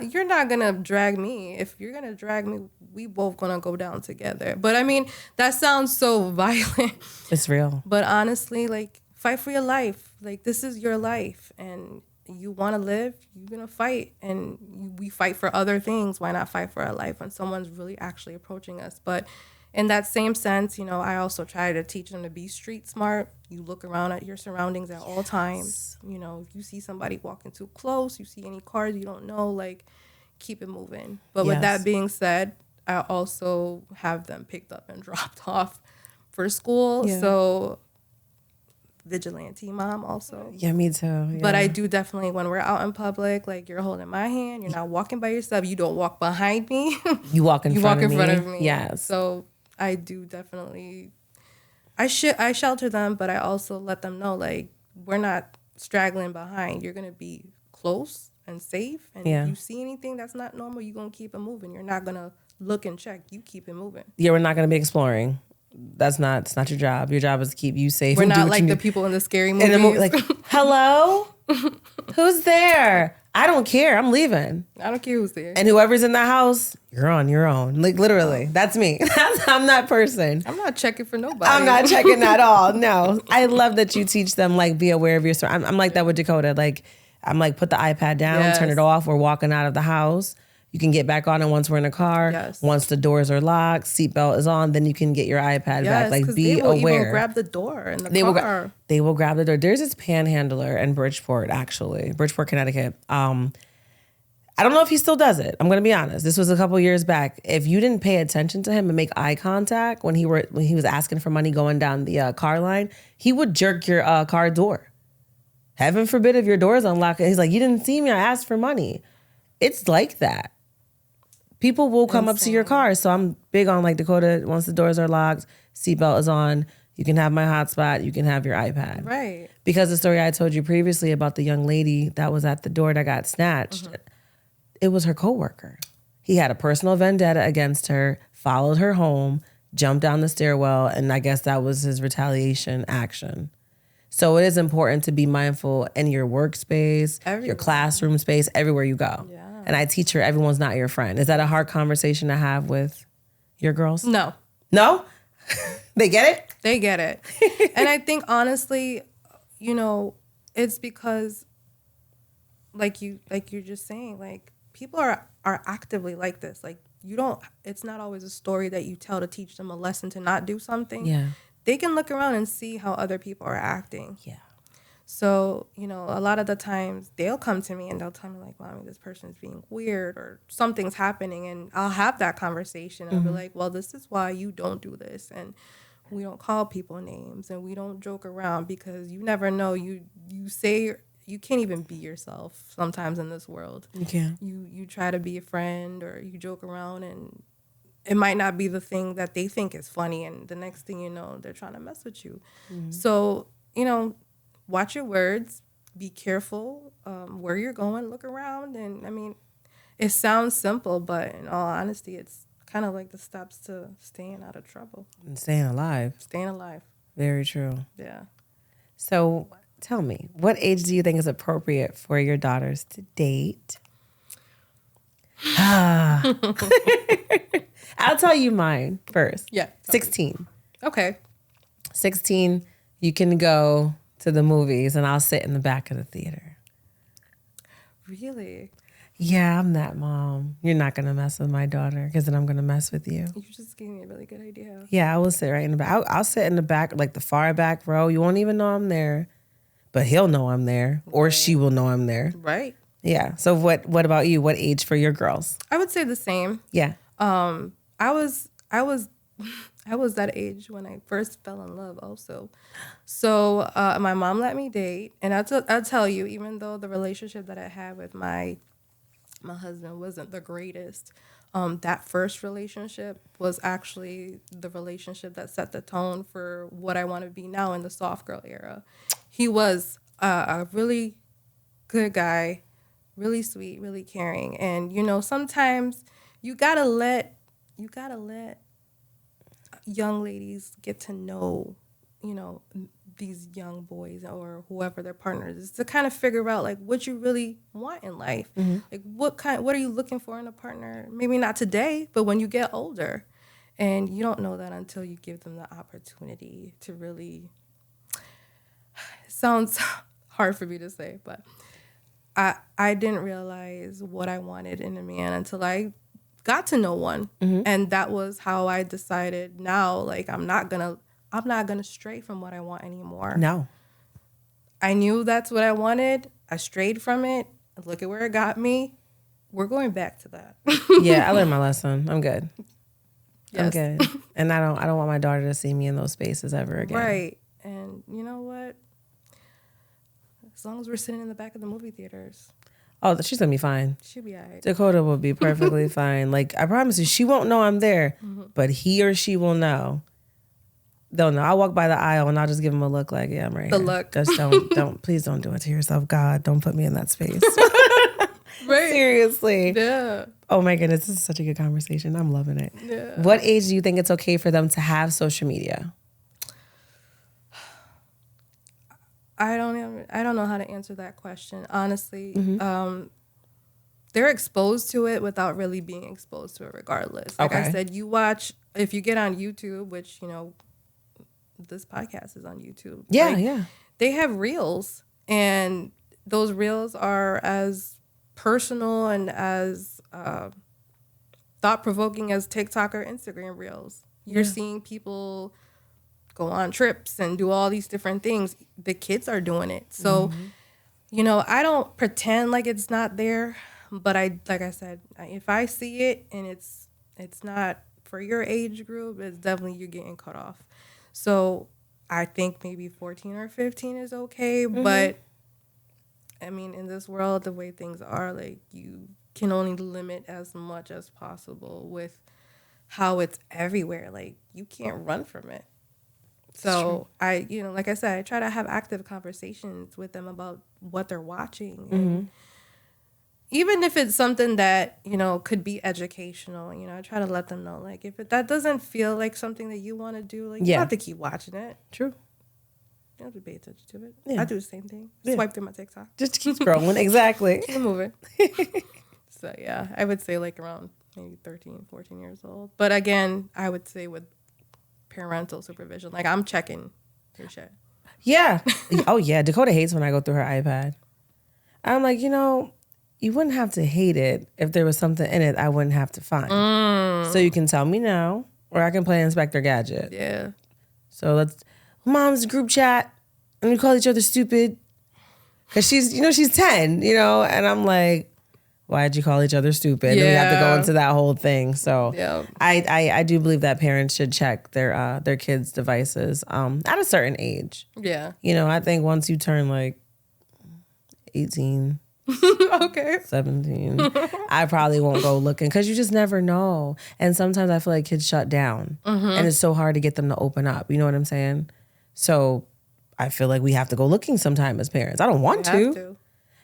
[SPEAKER 2] You're not going to drag me. If you're going to drag me, we both going to go down together. But I mean, that sounds so violent.
[SPEAKER 1] It's real.
[SPEAKER 2] But honestly, like, fight for your life. Like, this is your life. And you want to live, you're going to fight. And we fight for other things. Why not fight for our life when someone's really actually approaching us? But in that same sense, I also try to teach them to be street smart. You look around at your surroundings at all times. If you see somebody walking too close, you see any cars you don't know, like, keep it moving. But with that being said, I also have them picked up and dropped off for school. Yeah. So vigilante mom also.
[SPEAKER 1] Yeah, me too. Yeah.
[SPEAKER 2] But I do definitely, when we're out in public, like, you're holding my hand, you're not walking by yourself, you don't walk behind me.
[SPEAKER 1] You walk in front
[SPEAKER 2] of me.
[SPEAKER 1] Yes.
[SPEAKER 2] So I do definitely, I shelter them, but I also let them know, like, we're not straggling behind. You're going to be close and safe. And if you see anything that's not normal, you're going to keep it moving. You're not going to look and check. You keep it moving.
[SPEAKER 1] Yeah, we're not going to be exploring. It's not your job. Your job is to keep you safe.
[SPEAKER 2] We're not like the people in the scary movies.
[SPEAKER 1] Like, hello? Who's there? I don't care. I'm leaving.
[SPEAKER 2] I don't care who's there.
[SPEAKER 1] And whoever's in the house, you're on your own. Like, literally. That's me. I'm that person.
[SPEAKER 2] I'm not checking for nobody.
[SPEAKER 1] I'm not checking at all. No. I love that you teach them, like, be aware of your surroundings. I'm like that with Dakota. Like, I'm like, put the iPad down, turn it off. We're walking out of the house. You can get back on it once we're in the car. Yes. Once the doors are locked, seatbelt is on, then you can get your iPad back. Like, be aware. They will even
[SPEAKER 2] grab the door in the car.
[SPEAKER 1] They will grab the door. There's this panhandler in Bridgeport, Connecticut. I don't know if he still does it. I'm going to be honest. This was a couple years back. If you didn't pay attention to him and make eye contact when he was asking for money going down the car line, he would jerk your car door. Heaven forbid if your door is unlocked. He's like, you didn't see me. I asked for money. It's like that. People will come up to your car. So I'm big on, like, Dakota, once the doors are locked, seatbelt is on, you can have my hotspot, you can have your iPad.
[SPEAKER 2] Right.
[SPEAKER 1] Because the story I told you previously about the young lady that was at the door that got snatched, it was her coworker. He had a personal vendetta against her, followed her home, jumped down the stairwell, and I guess that was his retaliation action. So it is important to be mindful in your workspace, your classroom space, everywhere you go. Yeah. And I teach her everyone's not your friend. Is that a hard conversation to have with your girls?
[SPEAKER 2] No.
[SPEAKER 1] No? They get it?
[SPEAKER 2] They get it. And I think honestly, it's because like you're just saying, like people are actively like this. Like it's not always a story that you tell to teach them a lesson to not do something.
[SPEAKER 1] Yeah.
[SPEAKER 2] They can look around and see how other people are acting.
[SPEAKER 1] Yeah.
[SPEAKER 2] So, a lot of the times they'll come to me and they'll tell me like, Mommy, this person's being weird or something's happening. And I'll have that conversation. I'll be like, well, this is why you don't do this. And we don't call people names and we don't joke around because you never know. You say you can't even be yourself sometimes in this world.
[SPEAKER 1] You can't.
[SPEAKER 2] You try to be a friend or you joke around and it might not be the thing that they think is funny. And the next thing you know, they're trying to mess with you. So, watch your words, be careful where you're going, look around. And I mean, it sounds simple, but in all honesty, it's kind of like the steps to staying out of trouble.
[SPEAKER 1] And staying alive.
[SPEAKER 2] Staying alive.
[SPEAKER 1] Very true.
[SPEAKER 2] Yeah.
[SPEAKER 1] So tell me, what age do you think is appropriate for your daughters to date? I'll tell you mine first.
[SPEAKER 2] Yeah.
[SPEAKER 1] 16.
[SPEAKER 2] Okay.
[SPEAKER 1] 16, you can go to the movies and I'll sit in the back of the theater.
[SPEAKER 2] Really?
[SPEAKER 1] Yeah, I'm that mom. You're not going to mess with my daughter because then I'm going to mess with you.
[SPEAKER 2] You just gave me a really good idea.
[SPEAKER 1] Yeah, I will sit right in the back. I'll sit in the back, like the far back row. You won't even know I'm there, but he'll know I'm there or she will know I'm there.
[SPEAKER 2] Right.
[SPEAKER 1] Yeah. So what about you? What age for your girls?
[SPEAKER 2] I would say the same.
[SPEAKER 1] Yeah.
[SPEAKER 2] I was that age when I first fell in love also. So my mom let me date. And I'll tell you, even though the relationship that I had with my husband wasn't the greatest, that first relationship was actually the relationship that set the tone for what I want to be now in the soft girl era. He was a really good guy, really sweet, really caring. And, sometimes you gotta let young ladies get to know, these young boys or whoever their partners is to kind of figure out like what you really want in life. Like what are you looking for in a partner? Maybe not today, but when you get older. And you don't know that until you give them the opportunity to really. It sounds hard for me to say, but I didn't realize what I wanted in a man until I got to know one. And that was how I decided now, like, I'm not gonna stray from what I want anymore.
[SPEAKER 1] No.
[SPEAKER 2] I knew that's what I wanted. I strayed from it. Look at where it got me. We're going back to that.
[SPEAKER 1] Yeah, I learned my lesson. I'm good.
[SPEAKER 2] Yes.
[SPEAKER 1] I'm good. And I don't want my daughter to see me in those spaces ever again.
[SPEAKER 2] Right. And you know what? As long as we're sitting in the back of the movie theaters.
[SPEAKER 1] Oh, she's going to be fine.
[SPEAKER 2] She'll be all right.
[SPEAKER 1] Dakota will be perfectly fine. Like, I promise you, she won't know I'm there, but he or she will know. They'll know. I'll walk by the aisle and I'll just give them a look like, yeah, I'm right
[SPEAKER 2] The
[SPEAKER 1] here.
[SPEAKER 2] look.
[SPEAKER 1] Just please don't do it to yourself. God, don't put me in that space.
[SPEAKER 2] Right.
[SPEAKER 1] Seriously.
[SPEAKER 2] Yeah.
[SPEAKER 1] Oh my goodness, this is such a good conversation. I'm loving it.
[SPEAKER 2] Yeah.
[SPEAKER 1] What age do you think it's okay for them to have social media?
[SPEAKER 2] I don't know how to answer that question. Honestly, they're exposed to it without really being exposed to it regardless. Like I said, if you get on YouTube, which, this podcast is on YouTube.
[SPEAKER 1] Yeah,
[SPEAKER 2] yeah. They have reels, and those reels are as personal and as thought-provoking as TikTok or Instagram reels. You're seeing people go on trips and do all these different things. The kids are doing it. So, I don't pretend like it's not there, but like I said, if I see it and it's not for your age group, it's definitely you're getting cut off. So I think maybe 14 or 15 is okay, but I mean, in this world, the way things are, like, you can only limit as much as possible with how it's everywhere. Like, you can't run from it. So I, like I said, I try to have active conversations with them about what they're watching. And even if it's something that, could be educational, I try to let them know, like, if that doesn't feel like something that you want to do, like, you don't have to keep watching it.
[SPEAKER 1] True.
[SPEAKER 2] You don't have to pay attention to it.
[SPEAKER 1] Yeah.
[SPEAKER 2] I do the same thing. Swipe through my TikTok.
[SPEAKER 1] Just keep scrolling. Exactly.
[SPEAKER 2] Keep moving. So, yeah, I would say like around maybe 13, 14 years old. But again, I would say with parental supervision. Like, I'm checking your shit.
[SPEAKER 1] Yeah. Oh, yeah. Dakota hates when I go through her iPad. I'm like, you wouldn't have to hate it if there was something in it I wouldn't have to find. So you can tell me now, or I can play Inspector Gadget.
[SPEAKER 2] Yeah.
[SPEAKER 1] So mom's group chat, and we call each other stupid. Because she's 10, and I'm like, why'd you call each other stupid? Yeah. And we have to go into that whole thing. So I do believe that parents should check their kids' devices at a certain age.
[SPEAKER 2] Yeah.
[SPEAKER 1] I think once you turn like 18,
[SPEAKER 2] okay,
[SPEAKER 1] 17, I probably won't go looking because you just never know. And sometimes I feel like kids shut down and it's so hard to get them to open up. You know what I'm saying? So I feel like we have to go looking sometime as parents. I don't want to.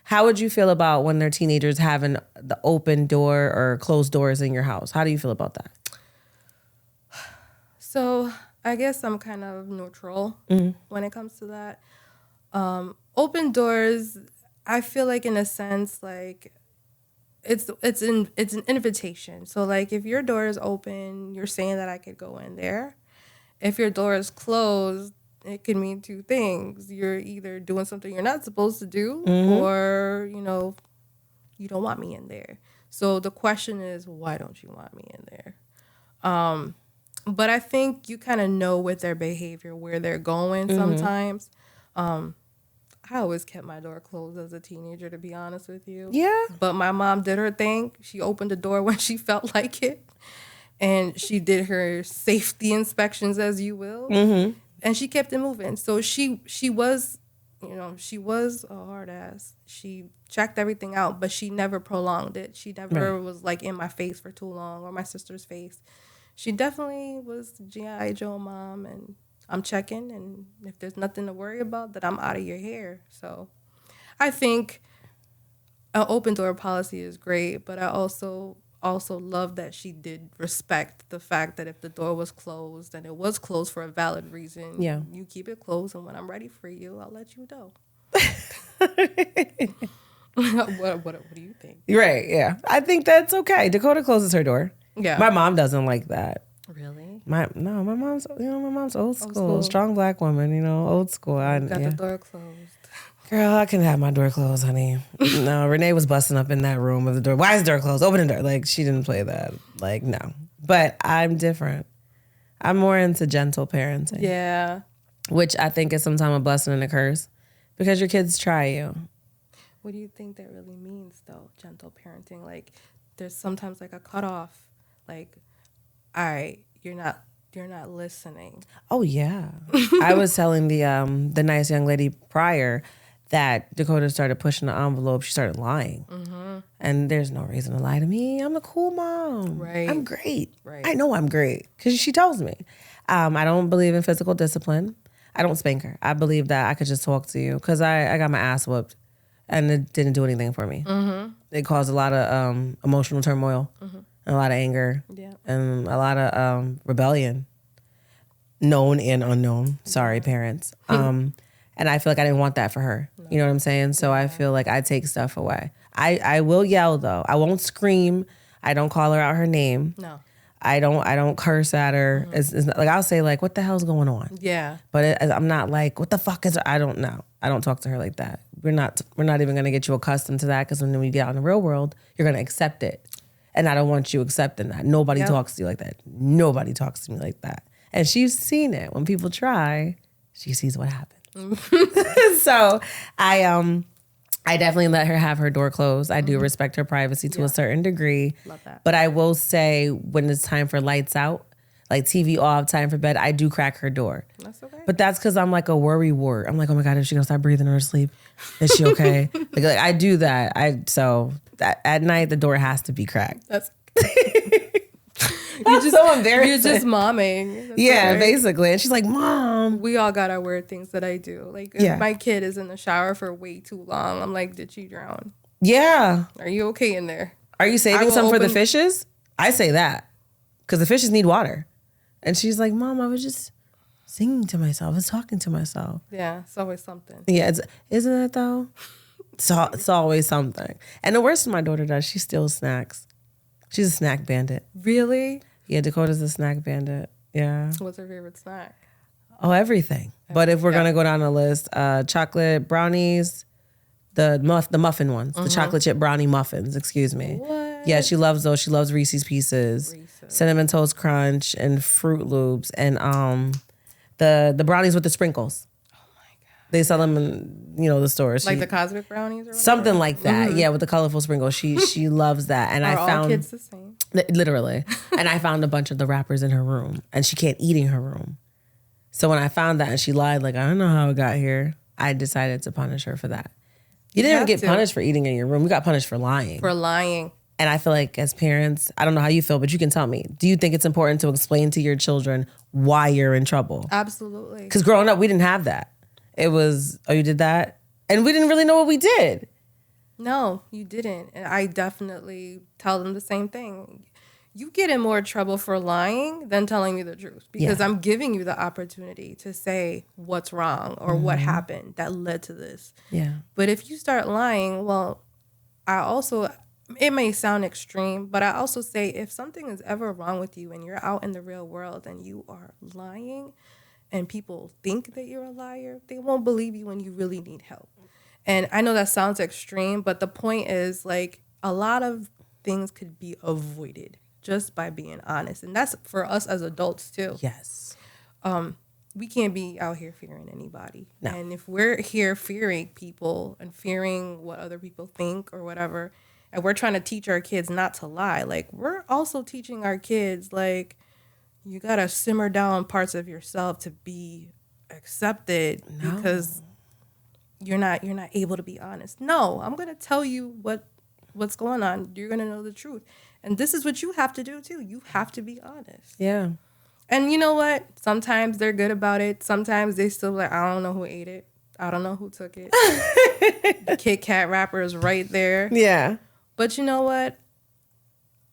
[SPEAKER 1] How would you feel about when they're teenagers having the open door or closed doors in your house? How do you feel about that?
[SPEAKER 2] So I guess I'm kind of neutral when it comes to that. Open doors, I feel like in a sense, like it's an invitation. So like if your door is open, you're saying that I could go in there. If your door is closed, it can mean two things. You're either doing something you're not supposed to do or, you don't want me in there. So the question is, why don't you want me in there? But I think you kind of know with their behavior where they're going sometimes. I always kept my door closed as a teenager, to be honest with you.
[SPEAKER 1] Yeah.
[SPEAKER 2] But my mom did her thing. She opened the door when she felt like it. And she did her safety inspections, as you will. Mm-hmm. And she kept it moving. So she was, she was a hard ass. She checked everything out, but she never prolonged it. She never was like in my face for too long or my sister's face. She definitely was G.I. Joe mom, and I'm checking. And if there's nothing to worry about, then I'm out of your hair. So I think an open door policy is great, but I also love that she did respect the fact that if the door was closed and it was closed for a valid reason, you keep it closed, and when I'm ready for you, I'll let you know. What do you think?
[SPEAKER 1] Right, yeah. I think that's okay. Dakota closes her door. Yeah. My mom doesn't like that.
[SPEAKER 2] Really?
[SPEAKER 1] My mom's old school. Strong black woman, old school.
[SPEAKER 2] Got the door closed.
[SPEAKER 1] Girl, I can have my door closed, honey. No, Renee was busting up in that room with the door. Why is the door closed? Open the door. Like, she didn't play that. Like, no. But I'm different. I'm more into gentle parenting.
[SPEAKER 2] Yeah.
[SPEAKER 1] Which I think is sometimes a blessing and a curse because your kids try you.
[SPEAKER 2] What do you think that really means, though, gentle parenting? Like, there's sometimes like a cutoff. Like, all right, you're not listening.
[SPEAKER 1] Oh, yeah. I was telling the nice young lady prior that Dakota started pushing the envelope. She started lying. Mm-hmm. And there's no reason to lie to me. I'm a cool mom. Right. I'm great. Right. I know I'm great because she tells me. I don't believe in physical discipline. I don't spank her. I believe that I could just talk to you because I got my ass whooped and it didn't do anything for me. Mm-hmm. It caused a lot of emotional turmoil and a lot of anger and a lot of rebellion, known and unknown. Sorry, parents. And I feel like I didn't want that for her. No. You know what I'm saying? So I feel like I take stuff away. I will yell though. I won't scream. I don't call her out her name. No. I don't curse at her. Mm-hmm. It's not, like I'll say like, what the hell's going on? Yeah. But I'm not like, what the fuck is? I don't know. I don't talk to her like that. We're not even gonna get you accustomed to that because when we get out in the real world, you're gonna accept it, and I don't want you accepting that. Nobody talks to you like that. Nobody talks to me like that. And she's seen it. When people try, she sees what happens. So I definitely let her have her door closed. I do respect her privacy to a certain degree. Love that. But I will say when it's time for lights out, like TV off, time for bed, I do crack her door. That's okay. But that's because I'm like a worry wart. I'm like, oh my God, is she gonna start breathing in her sleep? Is she okay? like I do that. So at night the door has to be cracked. That's
[SPEAKER 2] You're so embarrassing. You're just momming.
[SPEAKER 1] That's right. Basically. And she's like, Mom.
[SPEAKER 2] We all got our weird things that I do. Like, if my kid is in the shower for way too long, I'm like, did she drown? Yeah. Are you okay in there?
[SPEAKER 1] Are you saving some for the fishes? I say that. Because the fishes need water. And she's like, Mom, I was just singing to myself. I was talking to myself.
[SPEAKER 2] Yeah, it's always something.
[SPEAKER 1] Yeah, isn't it though? It's always something. And the worst my daughter does, she steals snacks. She's a snack bandit.
[SPEAKER 2] Really?
[SPEAKER 1] Yeah, Dakota's a snack bandit. Yeah.
[SPEAKER 2] What's her favorite snack?
[SPEAKER 1] Oh, everything. But if we're gonna go down the list, chocolate brownies, the muffin ones, the chocolate chip brownie muffins. Excuse me.
[SPEAKER 2] What?
[SPEAKER 1] Yeah, she loves those. She loves Reese's Pieces, Cinnamon Toast Crunch, and Fruit Loops, and the brownies with the sprinkles. Oh my god! They sell them in the stores.
[SPEAKER 2] Like the cosmic brownies or
[SPEAKER 1] something like that. Yeah, with the colorful sprinkles. She loves that. And
[SPEAKER 2] Are
[SPEAKER 1] I found
[SPEAKER 2] all kids the same?
[SPEAKER 1] Literally. And I found a bunch of the wrappers in her room, and she can't eat in her room. So when I found that and she lied, like, I don't know how it got here, I decided to punish her for that. You didn't even get punished for eating in your room. We got punished for lying.
[SPEAKER 2] For lying.
[SPEAKER 1] And I feel like as parents, I don't know how you feel, but you can tell me. Do you think it's important to explain to your children why you're in trouble?
[SPEAKER 2] Absolutely.
[SPEAKER 1] Because growing up, we didn't have that. It was, oh, you did that? And we didn't really know what we did.
[SPEAKER 2] No, you didn't. And I definitely tell them the same thing. You get in more trouble for lying than telling me the truth, because I'm giving you the opportunity to say what's wrong or what happened that led to this.
[SPEAKER 1] Yeah.
[SPEAKER 2] But if you start lying, well, it may sound extreme, but I also say if something is ever wrong with you and you're out in the real world and you are lying and people think that you're a liar, they won't believe you when you really need help. And I know that sounds extreme, but the point is, like, a lot of things could be avoided just by being honest. And that's for us as adults too.
[SPEAKER 1] Yes.
[SPEAKER 2] We can't be out here fearing anybody.
[SPEAKER 1] No.
[SPEAKER 2] And if we're here fearing people and fearing what other people think or whatever, and we're trying to teach our kids not to lie, like, we're also teaching our kids, like, you got to simmer down parts of yourself to be accepted because you're not able to be honest. No, I'm going to tell you what's going on. You're going to know the truth. And this is what you have to do too. You have to be honest.
[SPEAKER 1] Yeah.
[SPEAKER 2] And you know what? Sometimes they're good about it. Sometimes they still like, I don't know who ate it. I don't know who took it. The Kit Kat wrapper is right there.
[SPEAKER 1] Yeah.
[SPEAKER 2] But you know what?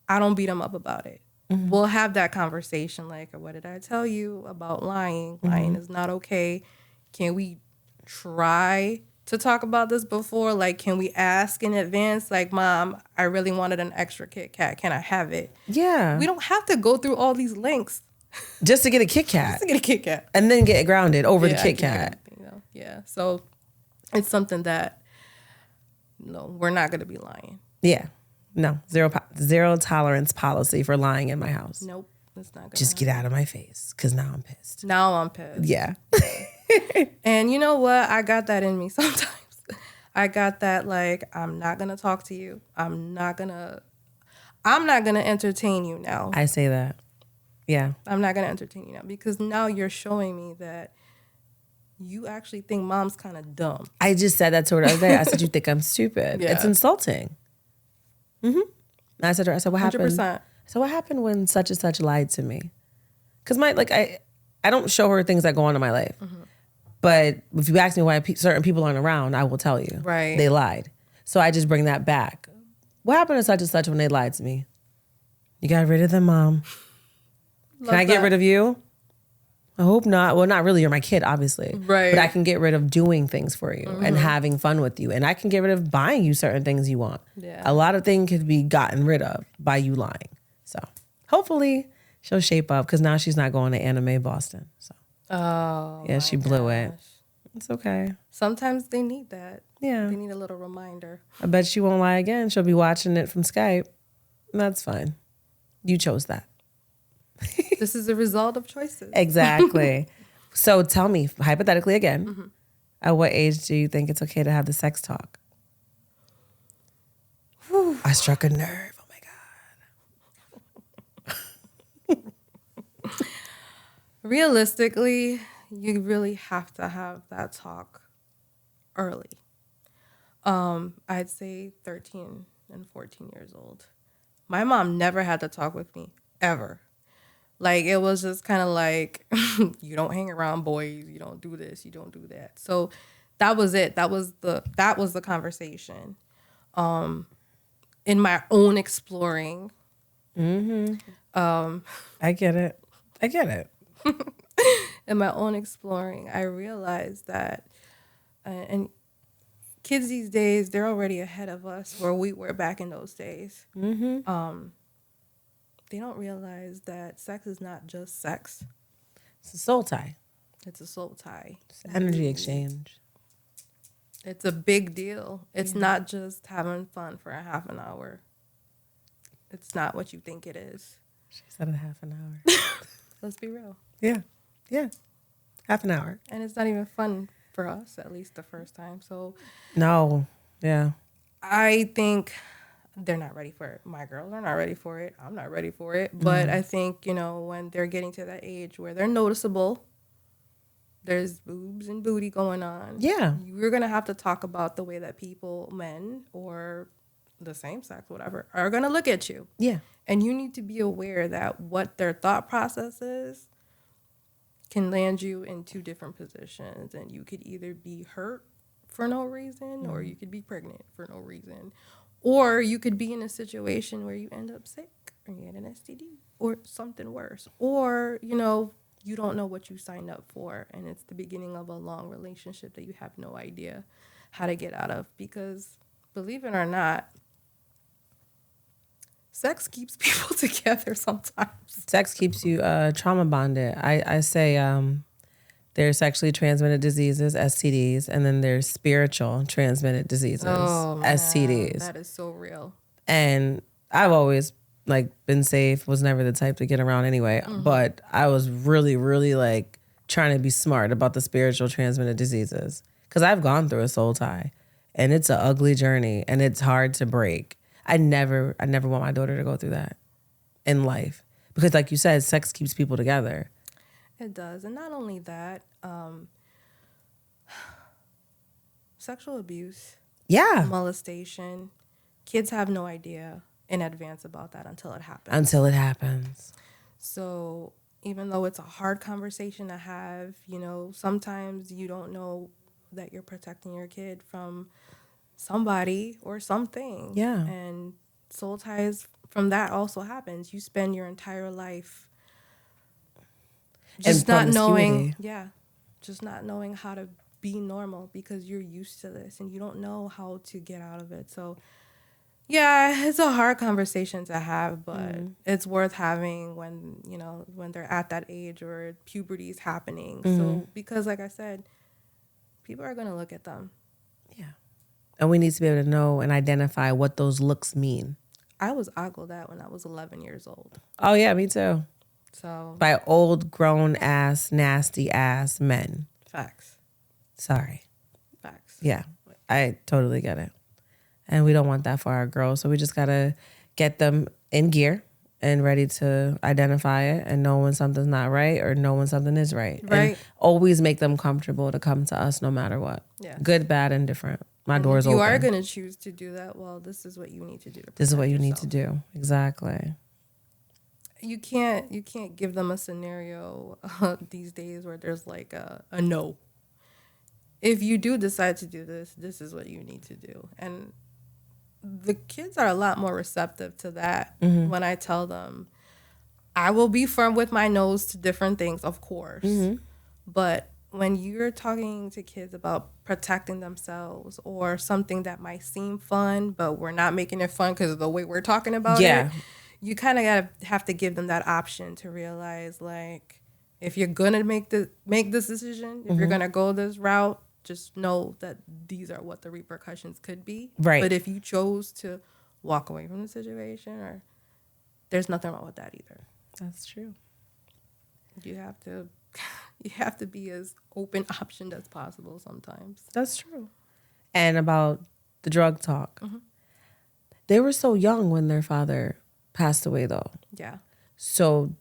[SPEAKER 2] I don't beat them up about it. Mm-hmm. We'll have that conversation like, what did I tell you about lying? Mm-hmm. Lying is not okay. Can we try to talk about this before? Like, can we ask in advance? Like, Mom, I really wanted an extra Kit Kat. Can I have it?
[SPEAKER 1] Yeah.
[SPEAKER 2] We don't have to go through all these links.
[SPEAKER 1] Just to get a Kit Kat.
[SPEAKER 2] Just to get a Kit Kat.
[SPEAKER 1] And then get grounded over the Kit Kat.
[SPEAKER 2] Yeah. So it's something that, we're not going to be lying.
[SPEAKER 1] Yeah. No. Zero tolerance policy for lying in my house.
[SPEAKER 2] Nope. That's not good.
[SPEAKER 1] Just get out of my face, because now I'm pissed. Yeah.
[SPEAKER 2] And you know what? I got that in me sometimes. I got that, like, I'm not going to talk to you. I'm not going to entertain you now.
[SPEAKER 1] I say that. Yeah.
[SPEAKER 2] I'm not going to entertain you now, because now you're showing me that you actually think Mom's kind of dumb.
[SPEAKER 1] I just said that to her the other day. I said, you think I'm stupid. Yeah. It's insulting. Mm-hmm. And I said to her, what happened?
[SPEAKER 2] 100%.
[SPEAKER 1] So what happened when such and such lied to me? Because I don't show her things that go on in my life. Mm-hmm. But if you ask me why certain people aren't around, I will tell you.
[SPEAKER 2] Right.
[SPEAKER 1] They lied. So I just bring that back. What happened to such and such when they lied to me? You got rid of them, Mom. Can I get rid of you? I hope not. Well, not really. You're my kid, obviously.
[SPEAKER 2] Right.
[SPEAKER 1] But I can get rid of doing things for you and having fun with you. And I can get rid of buying you certain things you want.
[SPEAKER 2] Yeah.
[SPEAKER 1] A lot of things could be gotten rid of by you lying. So hopefully she'll shape up, because now she's not going to Anime Boston. So yeah, she blew it. It's okay.
[SPEAKER 2] Sometimes they need that.
[SPEAKER 1] Yeah.
[SPEAKER 2] They need a little reminder.
[SPEAKER 1] I bet she won't lie again. She'll be watching it from Skype. That's fine. You chose that.
[SPEAKER 2] This is a result of choices.
[SPEAKER 1] Exactly. So tell me, hypothetically again, at what age do you think it's okay to have the sex talk? Whew. I struck a nerve. Oh my God.
[SPEAKER 2] Realistically, you really have to have that talk early. I'd say 13 and 14 years old. My mom never had to talk with me, ever. Like, it was just kind of like, you don't hang around boys, you don't do this, you don't do that. So that was it. That was the conversation. In my own exploring.
[SPEAKER 1] Mm-hmm. I get it.
[SPEAKER 2] In my own exploring, I realized that, and kids these days, they're already ahead of us where we were back in those days. Mm-hmm. they don't realize that sex is not just sex.
[SPEAKER 1] It's a soul tie.
[SPEAKER 2] It's a soul tie.
[SPEAKER 1] It's energy exchange.
[SPEAKER 2] It's a big deal. It's not just having fun for a half an hour. It's not what you think it is.
[SPEAKER 1] She said a half an hour.
[SPEAKER 2] Let's be real.
[SPEAKER 1] Yeah. Half an hour.
[SPEAKER 2] And it's not even fun for us, at least the first time. So
[SPEAKER 1] no. Yeah.
[SPEAKER 2] I think they're not ready for it. My girls are not ready for it. I'm not ready for it. But I think, when they're getting to that age where they're noticeable, there's boobs and booty going on.
[SPEAKER 1] Yeah.
[SPEAKER 2] We're going to have to talk about the way that people, men or the same sex, whatever, are going to look at you.
[SPEAKER 1] Yeah.
[SPEAKER 2] And you need to be aware that what their thought process is can land you in two different positions. And you could either be hurt for no reason, or you could be pregnant for no reason. Or you could be in a situation where you end up sick or you get an STD or something worse. Or, you don't know what you signed up for, and it's the beginning of a long relationship that you have no idea how to get out of. Because, believe it or not, sex keeps people together sometimes.
[SPEAKER 1] Sex keeps you trauma bonded. I say there's sexually transmitted diseases, STDs, and then there's spiritual transmitted diseases, STDs.
[SPEAKER 2] That is so real.
[SPEAKER 1] And I've always been safe, was never the type to get around anyway. But I was really, really trying to be smart about the spiritual transmitted diseases. Because I've gone through a soul tie, and it's an ugly journey, and it's hard to break. I never want my daughter to go through that in life. Because like you said, sex keeps people together.
[SPEAKER 2] It does. And not only that, sexual abuse.
[SPEAKER 1] Yeah.
[SPEAKER 2] Molestation. Kids have no idea in advance about that until it happens. So even though it's a hard conversation to have, sometimes you don't know that you're protecting your kid from somebody or something.
[SPEAKER 1] Yeah.
[SPEAKER 2] And soul ties from that also happens. You spend your entire life just not knowing how to be normal because you're used to this and you don't know how to get out of it. So yeah, it's a hard conversation to have, but it's worth having when they're at that age or puberty is happening. So because like I said, people are going to look at them.
[SPEAKER 1] Yeah. And we need to be able to know and identify what those looks mean.
[SPEAKER 2] I was ogled at when I was 11 years old.
[SPEAKER 1] Oh yeah, me too.
[SPEAKER 2] So
[SPEAKER 1] by old, grown ass, nasty ass men.
[SPEAKER 2] Facts.
[SPEAKER 1] Sorry.
[SPEAKER 2] Facts.
[SPEAKER 1] Yeah, I totally get it. And we don't want that for our girls. So we just got to get them in gear and ready to identify it and know when something's not right or know when something is right.
[SPEAKER 2] Right.
[SPEAKER 1] And always make them comfortable to come to us no matter what.
[SPEAKER 2] Yeah.
[SPEAKER 1] Good, bad, and different. My
[SPEAKER 2] and
[SPEAKER 1] door's
[SPEAKER 2] open. You
[SPEAKER 1] open.
[SPEAKER 2] are going to choose to do that. Well, this is what you need to do.
[SPEAKER 1] This is what you need to do. Exactly.
[SPEAKER 2] You can't give them a scenario these days where there's a no. If you do decide to do this, this is what you need to do. And the kids are a lot more receptive to that when I tell them. I will be firm with my nose to different things, of course. But when you're talking to kids about protecting themselves or something that might seem fun, but we're not making it fun because of the way we're talking about it, you kind of have to give them that option to realize, if you're going to make this decision, if you're going to go this route, just know that these are what the repercussions could be.
[SPEAKER 1] Right.
[SPEAKER 2] But if you chose to walk away from the situation, there's nothing wrong with that either.
[SPEAKER 1] That's true.
[SPEAKER 2] You have to be as open optioned as possible sometimes.
[SPEAKER 1] That's true. And about the drug talk. They were so young when their father passed away, though.
[SPEAKER 2] Yeah.
[SPEAKER 1] So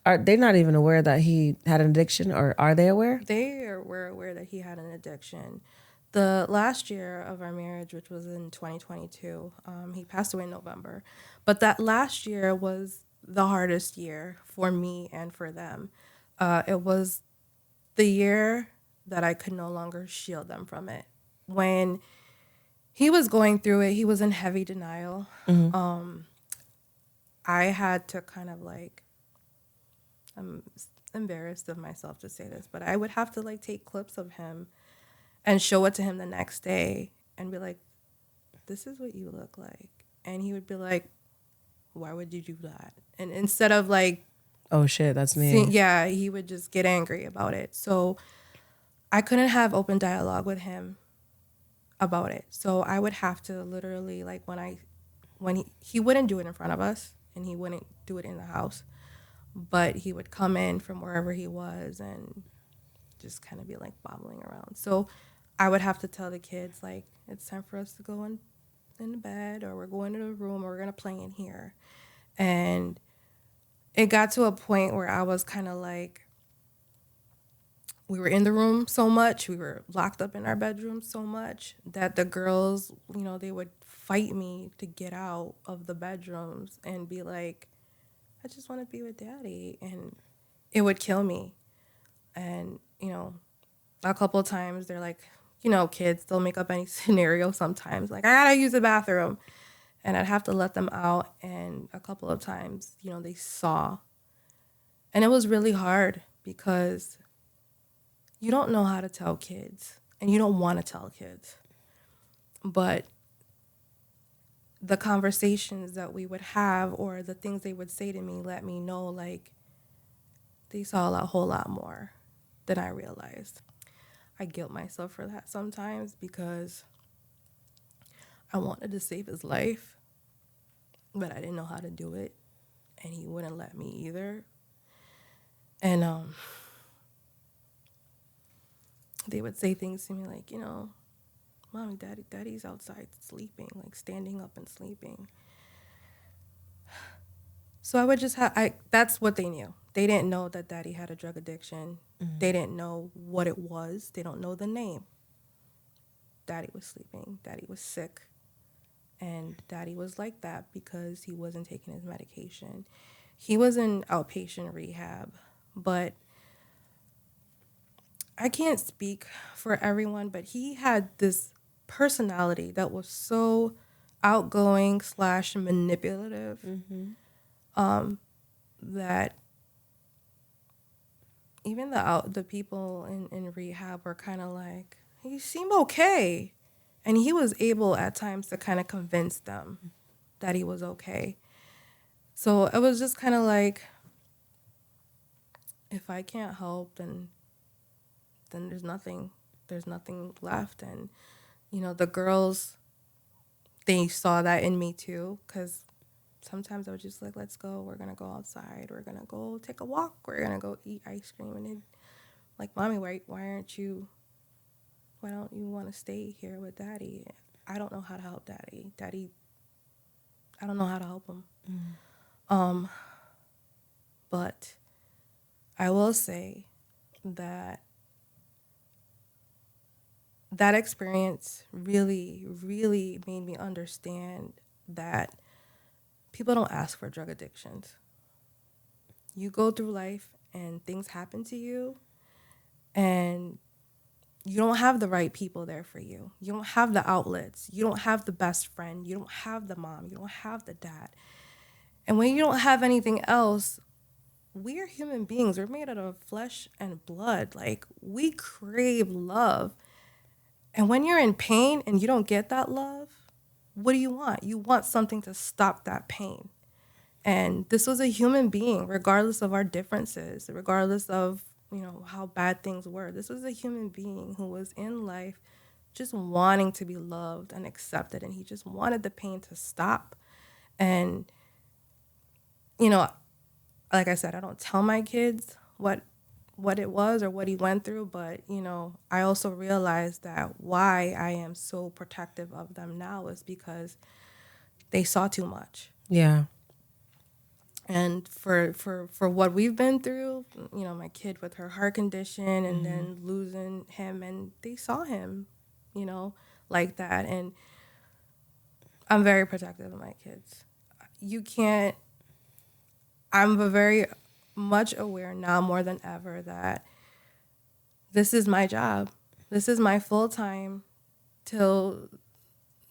[SPEAKER 1] are they not even aware that he had an addiction, or are they aware?
[SPEAKER 2] They were aware that he had an addiction. The last year of our marriage, which was in 2022, he passed away in November. But that last year was the hardest year for me and for them. It was the year that I could no longer shield them from it. When he was going through it, he was in heavy denial. I had to kind of I'm embarrassed of myself to say this, but I would have to take clips of him and show it to him the next day and be like, this is what you look like. And he would be like, why would you do that? And instead of like,
[SPEAKER 1] oh shit, that's me.
[SPEAKER 2] yeah, he would just get angry about it. So I couldn't have open dialogue with him about it. So I would have to literally, like, when he wouldn't do it in front of us, and he wouldn't do it in the house, but he would come in from wherever he was and just kind of be like bobbling around. So I would have to tell the kids, like, it's time for us to go in the bed, or we're going to the room, or we're going to play in here. And it got to a point where I was kind of like, we were in the room so much, we were locked up in our bedroom so much that the girls, they would fight me to get out of the bedrooms and be like, I just want to be with daddy. And it would kill me. And, a couple of times they're like, kids, they'll make up any scenario sometimes. Like, I gotta use the bathroom. And I'd have to let them out. And a couple of times, they saw. And it was really hard because you don't know how to tell kids. And you don't want to tell kids. But the conversations that we would have, or the things they would say to me, let me know, like, they saw a whole lot more than I realized. I guilt myself for that sometimes because I wanted to save his life, but I didn't know how to do it, and he wouldn't let me either. And they would say things to me like, Mommy, daddy's outside sleeping, like standing up and sleeping. So I would just that's what they knew. They didn't know that daddy had a drug addiction. Mm-hmm. They didn't know what it was. They don't know the name. Daddy was sleeping. Daddy was sick. And daddy was like that because he wasn't taking his medication. He was in outpatient rehab, but I can't speak for everyone, but he had this personality that was so outgoing / manipulative. Mm-hmm. That even the people in rehab were kind of like, he seemed okay. And he was able at times to kind of convince them that he was okay. So it was just kind of like, if I can't help, then there's nothing left. And, the girls, they saw that in me too, because sometimes I was just like, let's go. We're going to go outside. We're going to go take a walk. We're going to go eat ice cream. And they'd like, Mommy, why don't you want to stay here with daddy? I don't know how to help daddy. I don't know how to help him. Mm. But I will say that experience really, really made me understand that people don't ask for drug addictions. You go through life and things happen to you, and you don't have the right people there for you. You don't have the outlets. You don't have the best friend. You don't have the mom. You don't have the dad. And when you don't have anything else, we are human beings. We're made out of flesh and blood. Like, we crave love. And when you're in pain and you don't get that love, what do you want? You want something to stop that pain. And this was a human being, regardless of our differences, regardless of, how bad things were. This was a human being who was in life just wanting to be loved and accepted. And he just wanted the pain to stop. And, like I said, I don't tell my kids what it was or what he went through, but, I also realized that why I am so protective of them now is because they saw too much.
[SPEAKER 1] Yeah.
[SPEAKER 2] And for what we've been through, my kid with her heart condition and mm-hmm. then losing him, and they saw him, like that. And I'm very protective of my kids. I'm very much aware now more than ever that this is my job. This is my full time till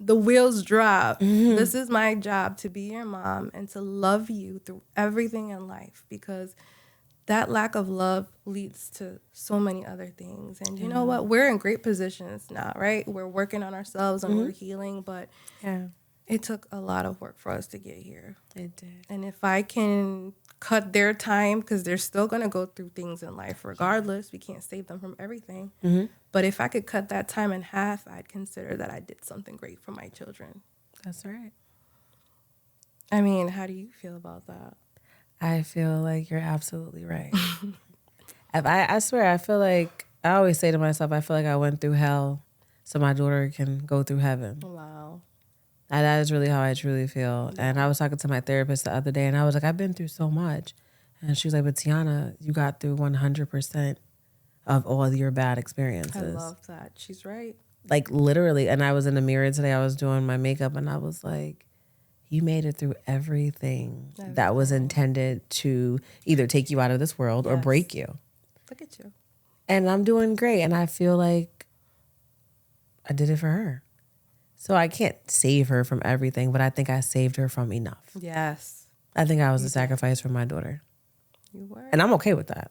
[SPEAKER 2] the wheels drop. Mm-hmm. This is my job, to be your mom and to love you through everything in life, because that lack of love leads to so many other things. And you know what? We're in great positions now, right? We're working on ourselves and mm-hmm. we're healing, but It took a lot of work for us to get here.
[SPEAKER 1] It did.
[SPEAKER 2] And if I can cut their time, because they're still going to go through things in life regardless, we can't save them from everything.
[SPEAKER 1] Mm-hmm.
[SPEAKER 2] But if I could cut that time in half, I'd consider that I did something great for my children.
[SPEAKER 1] That's right.
[SPEAKER 2] I mean, how do you feel about that?
[SPEAKER 1] I feel like you're absolutely right. I swear, I feel like, I always say to myself, I feel like I went through hell so my daughter can go through heaven.
[SPEAKER 2] Wow.
[SPEAKER 1] And that is really how I truly feel. Yeah. And I was talking to my therapist the other day, and I was like, I've been through so much. And she was like, but Tiana, you got through 100% of all of your bad experiences.
[SPEAKER 2] I love that. She's right.
[SPEAKER 1] Like, literally. And I was in the mirror today, I was doing my makeup, and I was like, you made it through everything that was intended to either take you out of this world or break you.
[SPEAKER 2] Look at you.
[SPEAKER 1] And I'm doing great. And I feel like I did it for her. So I can't save her from everything, but I think I saved her from enough.
[SPEAKER 2] Yes.
[SPEAKER 1] I think I was a sacrifice for my daughter.
[SPEAKER 2] You were.
[SPEAKER 1] And I'm okay with that.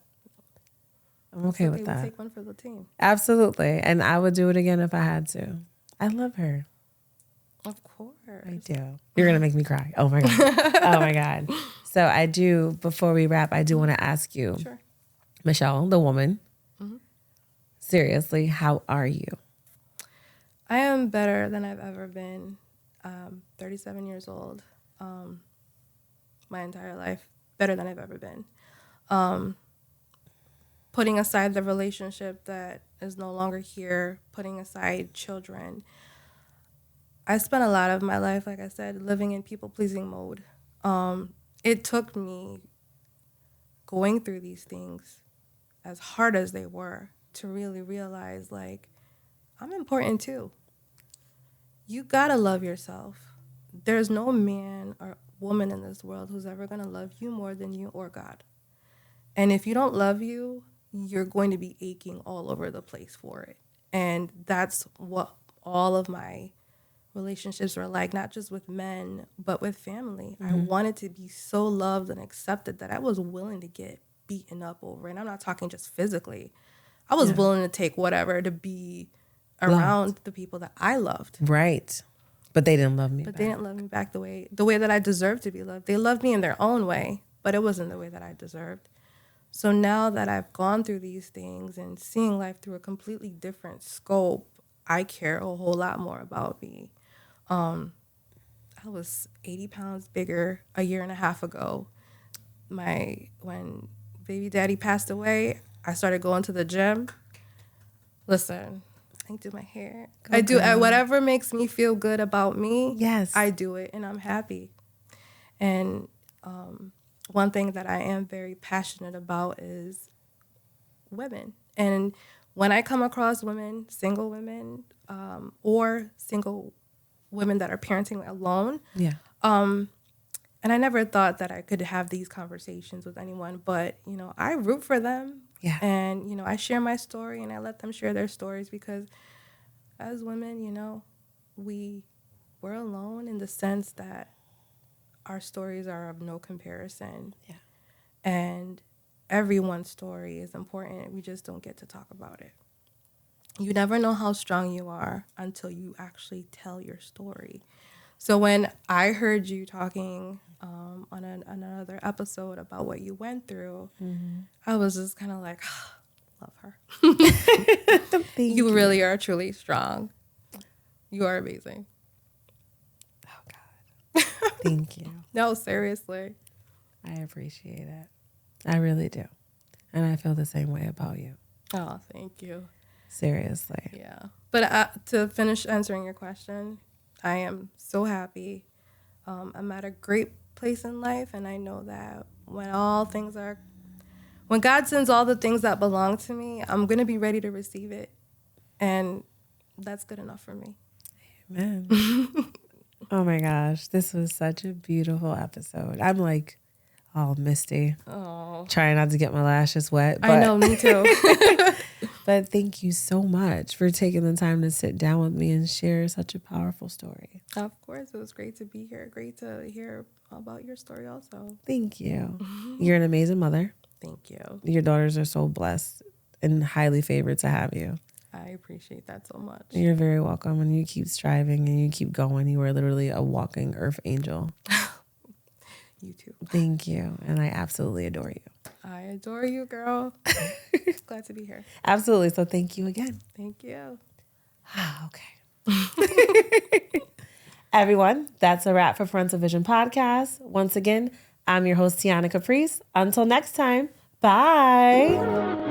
[SPEAKER 1] I'm okay with that.
[SPEAKER 2] We'll take one for the team.
[SPEAKER 1] Absolutely. And I would do it again if I had to. I love her.
[SPEAKER 2] Of course.
[SPEAKER 1] I do. You're going to make me cry. Oh, my God. Oh, my God. So I do, before we wrap, I do want to ask you,
[SPEAKER 2] sure.
[SPEAKER 1] Michelle, the woman, seriously, how are you?
[SPEAKER 2] I am better than I've ever been. 37 years old. My entire life, better than I've ever been. Putting aside the relationship that is no longer here, putting aside children, I spent a lot of my life, like I said, living in people-pleasing mode. It took me going through these things, as hard as they were, to really realize, like, I'm important too. You gotta love yourself. There's no man or woman in this world who's ever gonna love you more than you or God. And if you don't love you, you're going to be aching all over the place for it. And that's what all of my relationships were like, not just with men, but with family. I wanted to be so loved and accepted that I was willing to get beaten up over. And I'm not talking just physically. I was willing to take whatever to be around the people that I loved.
[SPEAKER 1] Right. But they didn't love me
[SPEAKER 2] But
[SPEAKER 1] back.
[SPEAKER 2] they didn't love me back the way that I deserved to be loved. They loved me in their own way, but it wasn't the way that I deserved. So now that I've gone through these things and seeing life through a completely different scope, I care a whole lot more about me. I was 80 pounds bigger a year and a half ago. When baby daddy passed away, I started going to the gym. Listen, I do my hair. I do whatever makes me feel good about me.
[SPEAKER 1] Yes.
[SPEAKER 2] I do it, and I'm happy. And one thing that I am very passionate about is women. And when I come across women, single women, or single women that are parenting alone, and I never thought that I could have these conversations with anyone, but, you know, I root for them.
[SPEAKER 1] Yeah.
[SPEAKER 2] And, you know, I share my story and I let them share their stories because as women, you know, we're alone in the sense that our stories are of no comparison.
[SPEAKER 1] Yeah.
[SPEAKER 2] And everyone's story is important. We just don't get to talk about it. You never know how strong you are until you actually tell your story. So when I heard you talking on another episode about what you went through, I was just kind of like, love her. You really are truly strong. You are amazing.
[SPEAKER 1] Oh, God. Thank you.
[SPEAKER 2] No, seriously.
[SPEAKER 1] I appreciate it. I really do. And I feel the same way about you.
[SPEAKER 2] Oh, thank you.
[SPEAKER 1] Seriously.
[SPEAKER 2] Yeah. But to finish answering your question, I am so happy. I'm at a great place in life, and I know that when God sends all the things that belong to me, I'm going to be ready to receive it. And that's good enough for me.
[SPEAKER 1] Amen. Oh my gosh. This was such a beautiful episode. I'm like all misty.
[SPEAKER 2] Oh.
[SPEAKER 1] Trying not to get my lashes wet. But,
[SPEAKER 2] I know, me too.
[SPEAKER 1] But thank you so much for taking the time to sit down with me and share such a powerful story.
[SPEAKER 2] Of course. It was great to be here. Great to hear about your story also.
[SPEAKER 1] Thank you. You're an amazing mother.
[SPEAKER 2] Thank you.
[SPEAKER 1] Your daughters are so blessed and highly favored to have you.
[SPEAKER 2] I appreciate that so much.
[SPEAKER 1] You're very welcome. And you keep striving and you keep going. You are literally a walking earth angel.
[SPEAKER 2] You too.
[SPEAKER 1] Thank you. And I absolutely adore you.
[SPEAKER 2] I adore you, girl. Glad to be here.
[SPEAKER 1] Absolutely. So thank you again.
[SPEAKER 2] Thank you.
[SPEAKER 1] Okay. Everyone, that's a wrap for Parental Vision Podcast. Once again, I'm your host, Tiana Caprice. Until next time, bye.